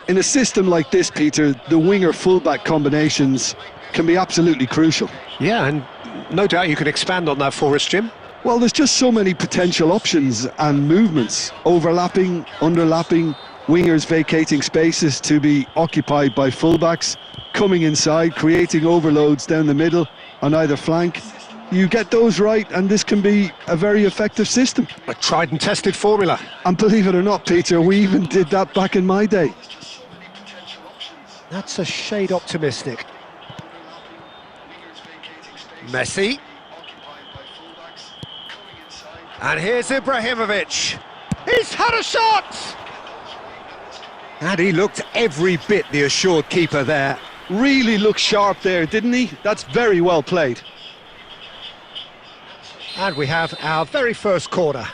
In a system like this, Peter, the winger-fullback combinations can be absolutely crucial. Yeah, and no doubt you can expand on that for us, Jim. Well, there's just so many potential options and movements. Overlapping, underlapping, wingers vacating spaces to be occupied by fullbacks, coming inside, creating overloads down the middle on either flank. You get those right and this can be a very effective system. A tried and tested formula. And believe it or not, Peter, we even did that back in my day. That's a shade optimistic. Messi. And here's Ibrahimovic. He's had a shot! And he looked every bit the assured keeper there. Really looked sharp there, didn't he? That's very well played. And we have our very first corner.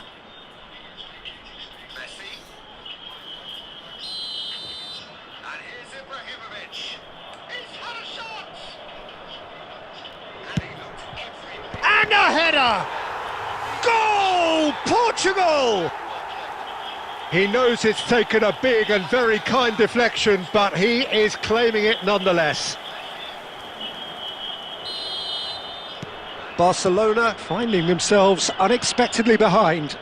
And a header! Goal! Portugal! He knows it's taken a big and very kind deflection, but he is claiming it nonetheless. Barcelona finding themselves unexpectedly behind.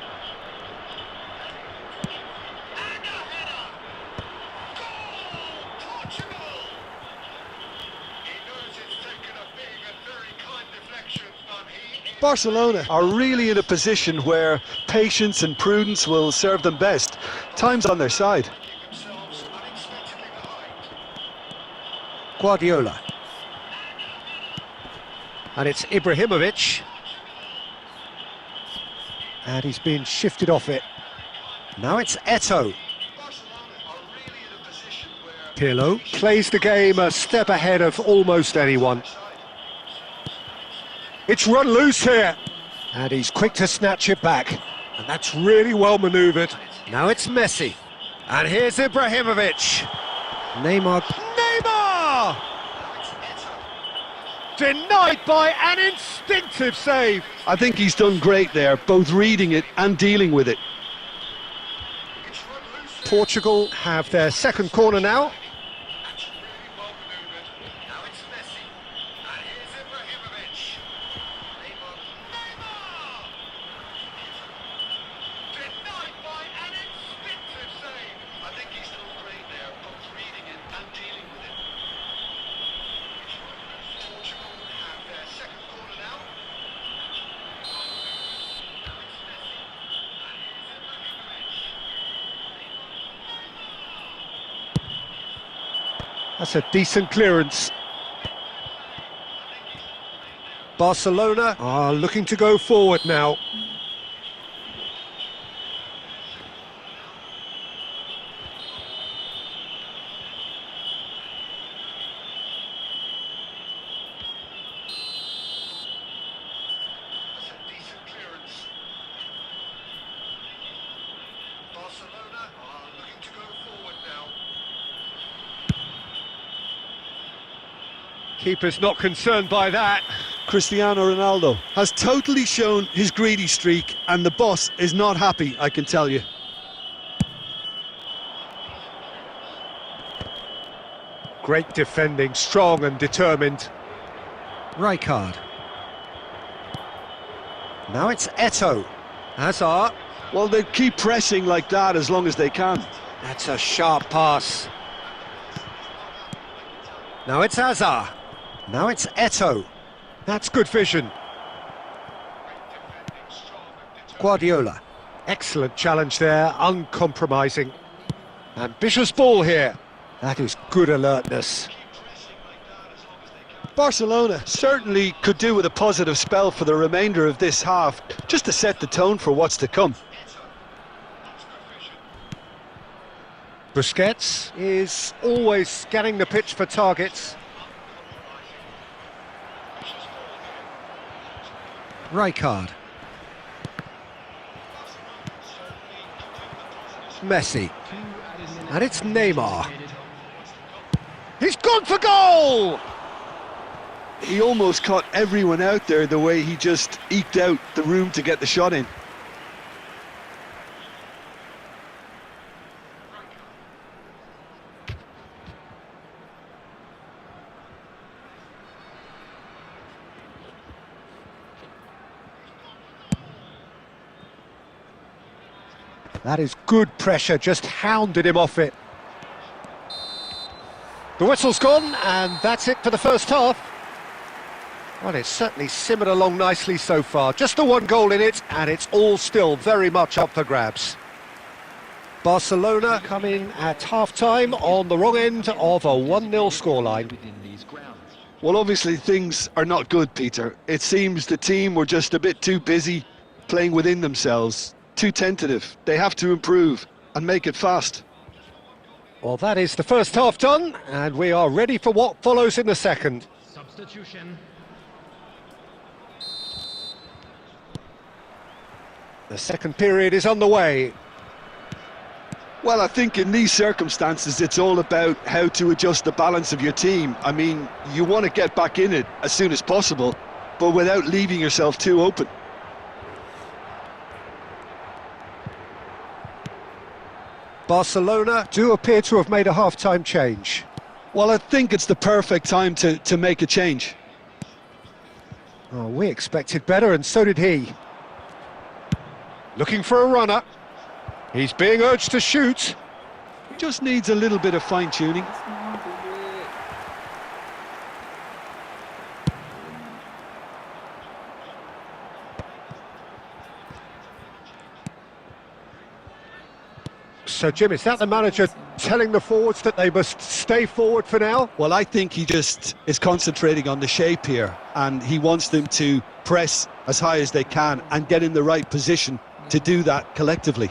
Barcelona are really in a position where patience and prudence will serve them best. Time's on their side. Guardiola. And it's Ibrahimovic. And he's been shifted off it. Now it's Eto'o. Capello plays the game a step ahead of almost anyone. It's run loose here. And he's quick to snatch it back. And that's really well manoeuvred. Now it's Messi. And here's Ibrahimovic. Neymar. Denied by an instinctive save. I think he's done great there, both reading it and dealing with it. Portugal have their second corner now. That's a decent clearance. Barcelona are looking to go forward now. That's a decent clearance. Barcelona are looking to go forward now. Keeper's not concerned by that. Cristiano Ronaldo has totally shown his greedy streak and the boss is not happy, I can tell you. Great defending, strong and determined. Rijkaard. Now it's Eto'o. Hazard. Well, they keep pressing like that as long as they can. That's a sharp pass. Now it's Hazard. Now it's Eto'o. That's good vision. Guardiola. Excellent challenge there, uncompromising. Ambitious ball here. That is good alertness. Barcelona certainly could do with a positive spell for the remainder of this half, just to set the tone for what's to come. Busquets is always scanning the pitch for targets. Rijkaard. Messi. And it's Neymar. He's gone for goal! He almost caught everyone out there the way he just eked out the room to get the shot in. That is good pressure, just hounded him off it. The whistle's gone, and that's it for the first half. Well, it's certainly simmered along nicely so far. Just the one goal in it, and it's all still very much up for grabs. Barcelona coming at half-time on the wrong end of a 1-0 scoreline. Well, obviously things are not good, Peter. It seems the team were just a bit too busy playing within themselves. Too tentative. They have to improve and make it fast. Well, that is the first half done, and we are ready for what follows in the second. Substitution. The second period is underway. Well, I think in these circumstances, it's all about how to adjust the balance of your team. I mean, you want to get back in it as soon as possible, but without leaving yourself too open. Barcelona do appear to have made a half-time change. Well, I think it's the perfect time to make a change. Oh, we expected better, and so did he. Looking for a runner. He's being urged to shoot. Just needs a little bit of fine-tuning. So, Jim, is that the manager telling the forwards that they must stay forward for now? Well, I think he just is concentrating on the shape here, and he wants them to press as high as they can and get in the right position to do that collectively.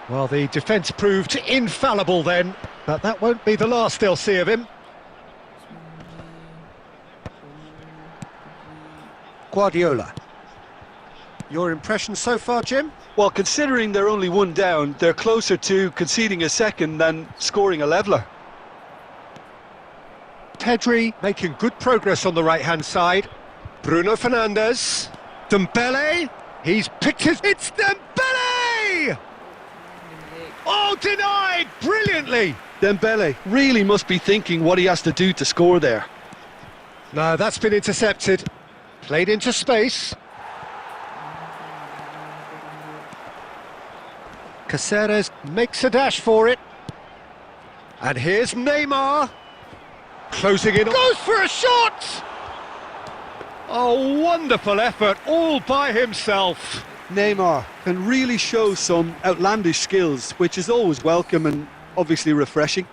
Well, the defence proved infallible then, but that won't be the last they'll see of him. Guardiola. Your impression so far, Jim? Well, considering they're only one down, they're closer to conceding a second than scoring a leveller. Pedri making good progress on the right-hand side. Bruno Fernandes. Dembele. He's picked his... It's Dembele! Oh, denied! Brilliantly! Dembele really must be thinking what he has to do to score there. No, that's been intercepted. Played into space. Caceres makes a dash for it. And here's Neymar. Closing in. Goes for a shot! A wonderful effort, all by himself. Neymar can really show some outlandish skills, which is always welcome and obviously refreshing.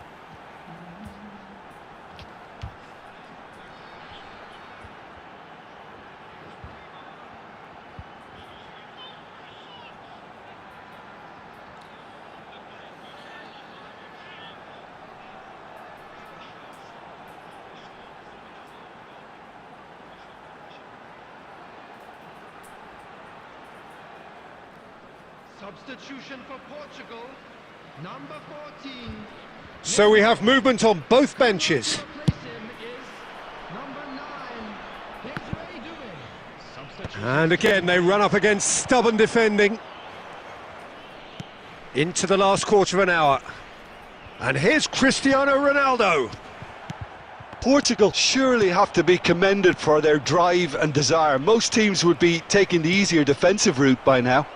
Substitution for Portugal. Number 14. So we have movement on both benches. To replace him is number 9. Desiree Doué. Substitution. And again, they run up against stubborn defending. Into the last quarter of an hour. And here's Cristiano Ronaldo. Portugal surely have to be commended for their drive and desire. Most teams would be taking the easier defensive route by now.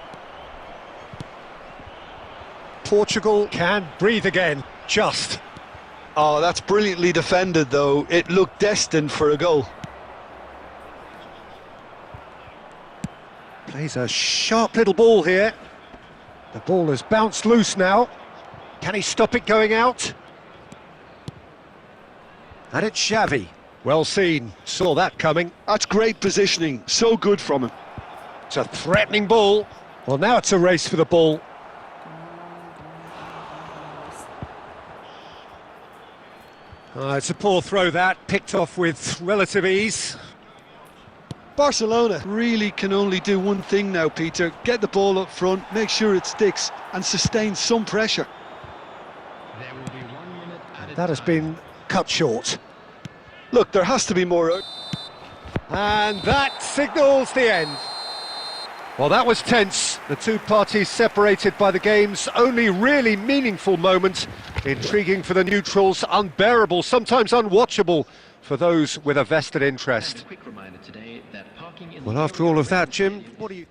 Portugal can breathe again, just. Oh, that's brilliantly defended, though. It looked destined for a goal. Plays a sharp little ball here. The ball has bounced loose now. Can he stop it going out? And it's Xavi. Well seen, saw that coming. That's great positioning, so good from him. It's a threatening ball. Well, now it's a race for the ball. It's a poor throw that, picked off with relative ease. Barcelona really can only do one thing now, Peter. Get the ball up front, make sure it sticks, and sustain some pressure. There will be 1 minute added That has time. been cut short. Look, there has to be more. And that signals the end. Well, that was tense. The two parties separated by the game's only really meaningful moment. Intriguing for the neutrals, unbearable, sometimes unwatchable for those with a vested And interest. a quick reminder today that parking in Well, the after area all of that, around the Jim, stadium- what do you...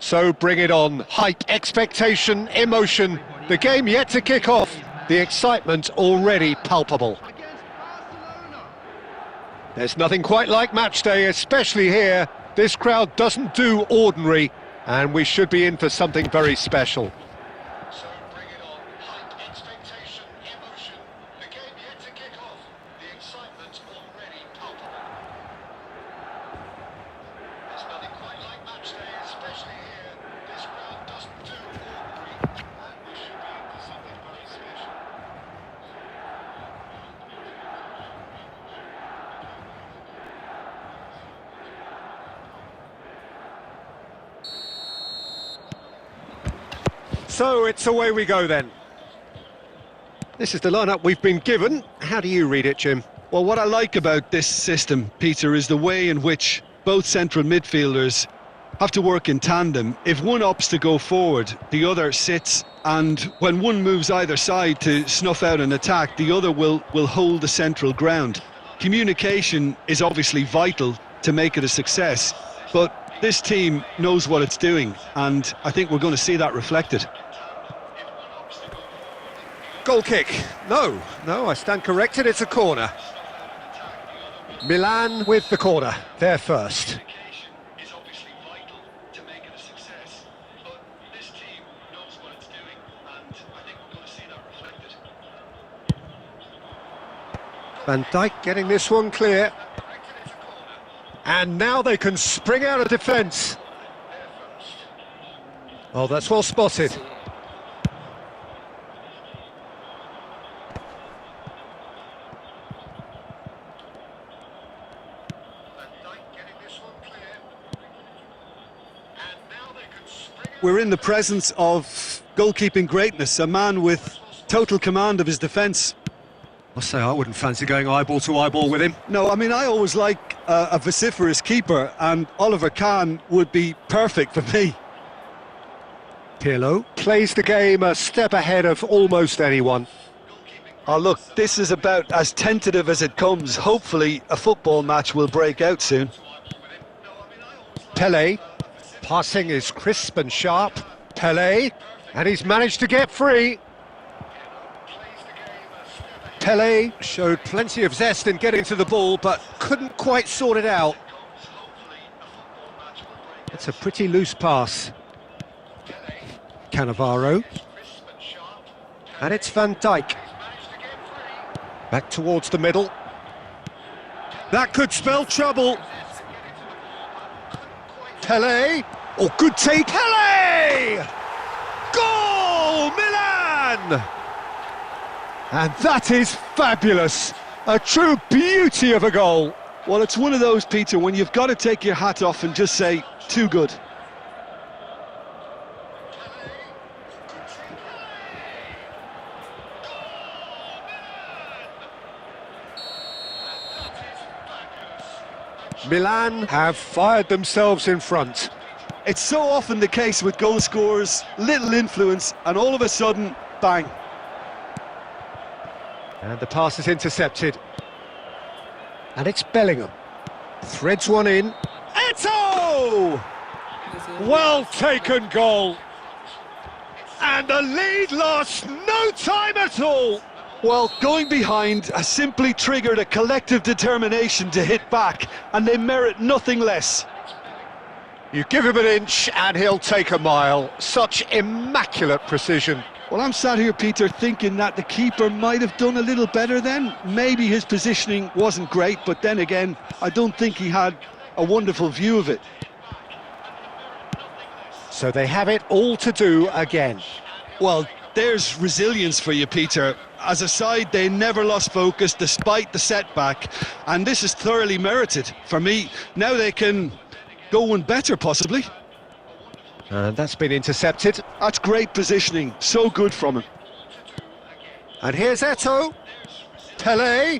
So bring it on. Hype, expectation, emotion. The game yet to kick off. The excitement already palpable. Against Barcelona. There's nothing quite like match day, especially here. This crowd doesn't do ordinary, and we should be in for something very special. So bring it on. Hype, expectation, emotion. The game yet to kick off. The excitement already palpable. There's nothing quite like match day, especially here. This crowd doesn't do ordinary, and we should be in for something very special. So it's away we go then. This is the lineup we've been given. How do you read it, Jim? Well, what I like about this system, Peter, is the way in which both central midfielders have to work in tandem. If one opts to go forward, the other sits, and when one moves either side to snuff out an attack, the other will hold the central ground. Communication is obviously vital to make it a success, but this team knows what it's doing, and I think we're going to see that reflected. Goal kick. No, I stand corrected, it's a corner. Milan with the corner, they're first. Communication is obviously vital to make it a success, but this team knows what it's doing, and I think we're going to see that reflected. Van Dijk getting this one clear. And now they can spring out of defence. Oh, that's well spotted. We're in the presence of goalkeeping greatness, a man with total command of his defence. I say I wouldn't fancy going eyeball to eyeball with him. No, I mean, I always like a vociferous keeper, and Oliver Kahn would be perfect for me. Capello plays the game a step ahead of almost anyone. Oh, look, this is about as tentative as it comes. Hopefully, a football match will break out soon. Pele, passing is crisp and sharp. Pele, and he's managed to get free. Pele showed plenty of zest in getting to the ball, but couldn't quite sort it out. It's a pretty loose pass. Cannavaro. And it's Van Dijk. Back towards the middle. That could spell trouble. Pele. Oh, good take. Pele! Goal! Milan! And that is fabulous. A true beauty of a goal. Well, it's one of those, Peter, when you've got to take your hat off and just say, too good. Milan have fired themselves in front. It's so often the case with goal scorers, little influence, and all of a sudden, bang. And the pass is intercepted. And it's Bellingham. Threads one in. Eto'o! Well taken goal. And the lead lost no time at all. Well, going behind has simply triggered a collective determination to hit back, and they merit nothing less. You give him an inch and he'll take a mile. Such immaculate precision. Well, I'm sat here, Peter, thinking that the keeper might have done a little better then. Maybe his positioning wasn't great, but then again, I don't think he had a wonderful view of it. So they have it all to do again. Well, there's resilience for you, Peter. As a side, they never lost focus despite the setback, and this is thoroughly merited for me. Now they can go one better, possibly. And that's been intercepted. That's great positioning, so good from him. And here's Eto'o. Pele.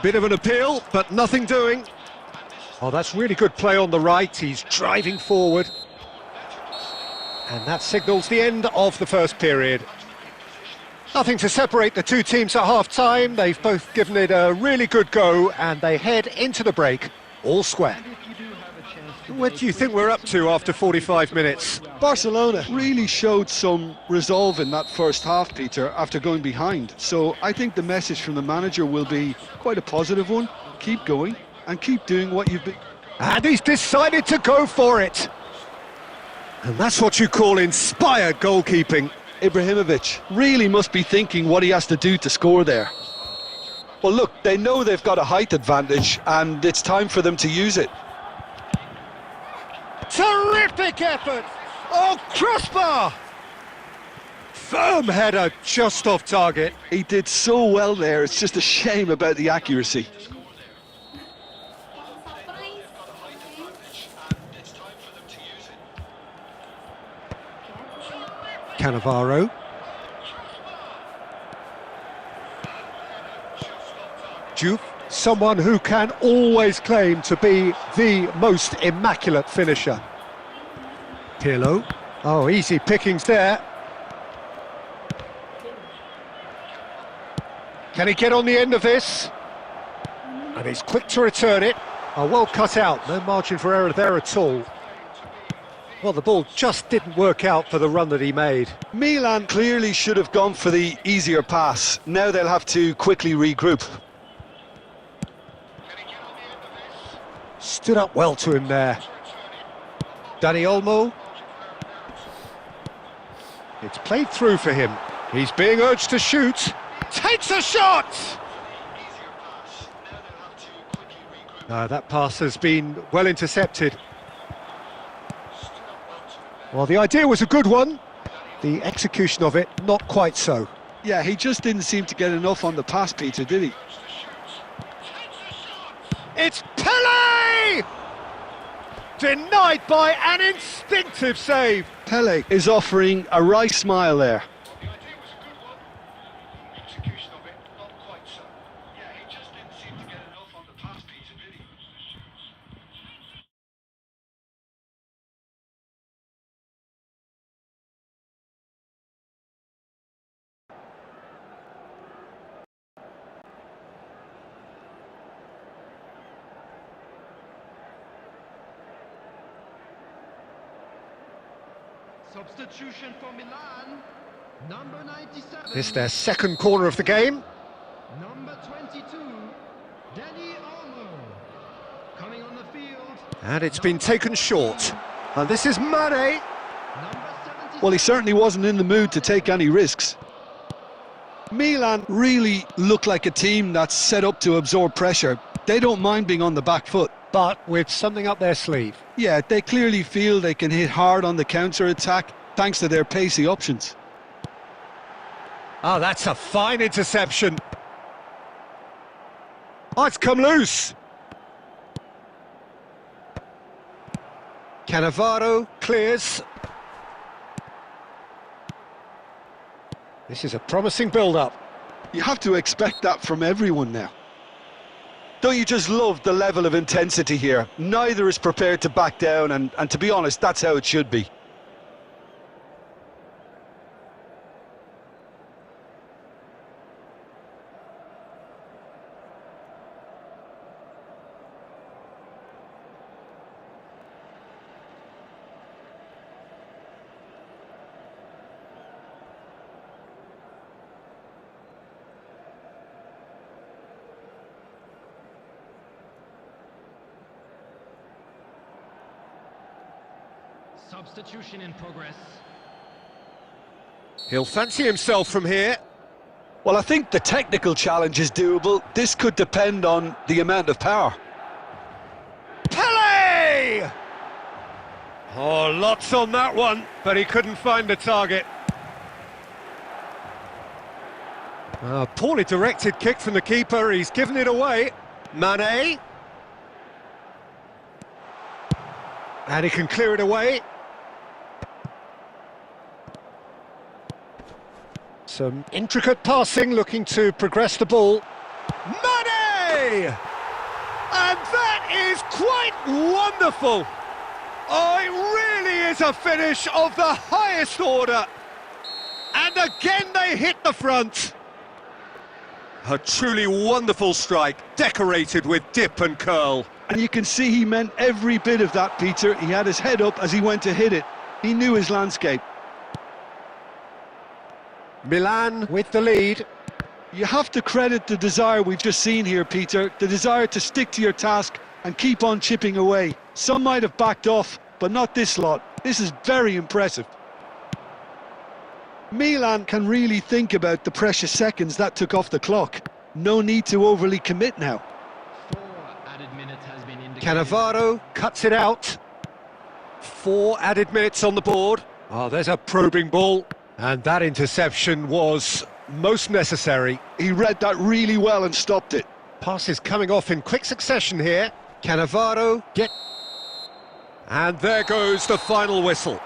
Bit of an appeal, but nothing doing. Oh, that's really good play on the right. He's driving forward. And that signals the end of the first period. Nothing to separate the two teams at half-time. They've both given it a really good go, and they head into the break all square. What do you think we're up to after 45 minutes? Barcelona really showed some resolve in that first half, Peter, after going behind. So I think the message from the manager will be quite a positive one. Keep going and keep doing what you've been... And he's decided to go for it. And that's what you call inspired goalkeeping. Ibrahimovic really must be thinking what he has to do to score there. Well, look, they know they've got a height advantage, and it's time for them to use it. Terrific effort! Oh, crossbar! Firm header, just off target. He did so well there, it's just a shame about the accuracy. Cannavaro. Juve, someone who can always claim to be the most immaculate finisher. Pirlo. Oh, easy pickings there. Can he get on the end of this? And he's quick to return it. Oh, well cut out, no margin for error there at all. Well, the ball just didn't work out for the run that he made. Milan clearly should have gone for the easier pass. Now they'll have to quickly regroup. Stood up well to him there. Dani Olmo. It's played through for him. He's being urged to shoot. Takes a shot! That pass has been well intercepted. Well, the idea was a good one. The execution of it, not quite so. Yeah, he just didn't seem to get enough on the pass, Peter, did he? It's Pele! Denied by an instinctive save. Pele is offering a right smile there. The idea was a good one. Execution of it, not quite so. Yeah, he just didn't seem to get enough on the pass, Peter, did he? Substitution for Milan. Number 97. This is their second corner of the game. Number 22. Dani Olmo. Coming on the field. And it's been taken short. And this is Mane. Number 70. Well, he certainly wasn't in the mood to take any risks. Milan really look like a team that's set up to absorb pressure. They don't mind being on the back foot. But with something up their sleeve. Yeah, they clearly feel they can hit hard on the counter-attack thanks to their pacey options. Oh, that's a fine interception. Oh, it's come loose. Cannavaro clears. This is a promising build-up. You have to expect that from everyone now. Don't you just love the level of intensity here? Neither is prepared to back down, and to be honest, that's how it should be. Substitution in progress. He'll fancy himself from here. Well, I think the technical challenge is doable. This could depend on the amount of power. Pele! Oh, lots on that one, but he couldn't find the target. Poorly directed kick from the keeper, he's given it away. Mane. And he can clear it away. Some intricate passing, looking to progress the ball. Mane! And that is quite wonderful. Oh, it really is a finish of the highest order. And again they hit the front. A truly wonderful strike, decorated with dip and curl. And you can see he meant every bit of that, Peter. He had his head up as he went to hit it. He knew his landscape. Milan with the lead. You have to credit the desire we've just seen here, Peter. The desire to stick to your task and keep on chipping away. Some might have backed off, but not this lot. This is very impressive. Milan can really think about the precious seconds that took off the clock. No need to overly commit now. 4 added minutes has been indicated. Cannavaro cuts it out. 4 added minutes on the board. Oh, there's a probing ball. And that interception was most necessary. He read that really well and stopped it. Passes coming off in quick succession here. Cannavaro And there goes the final whistle.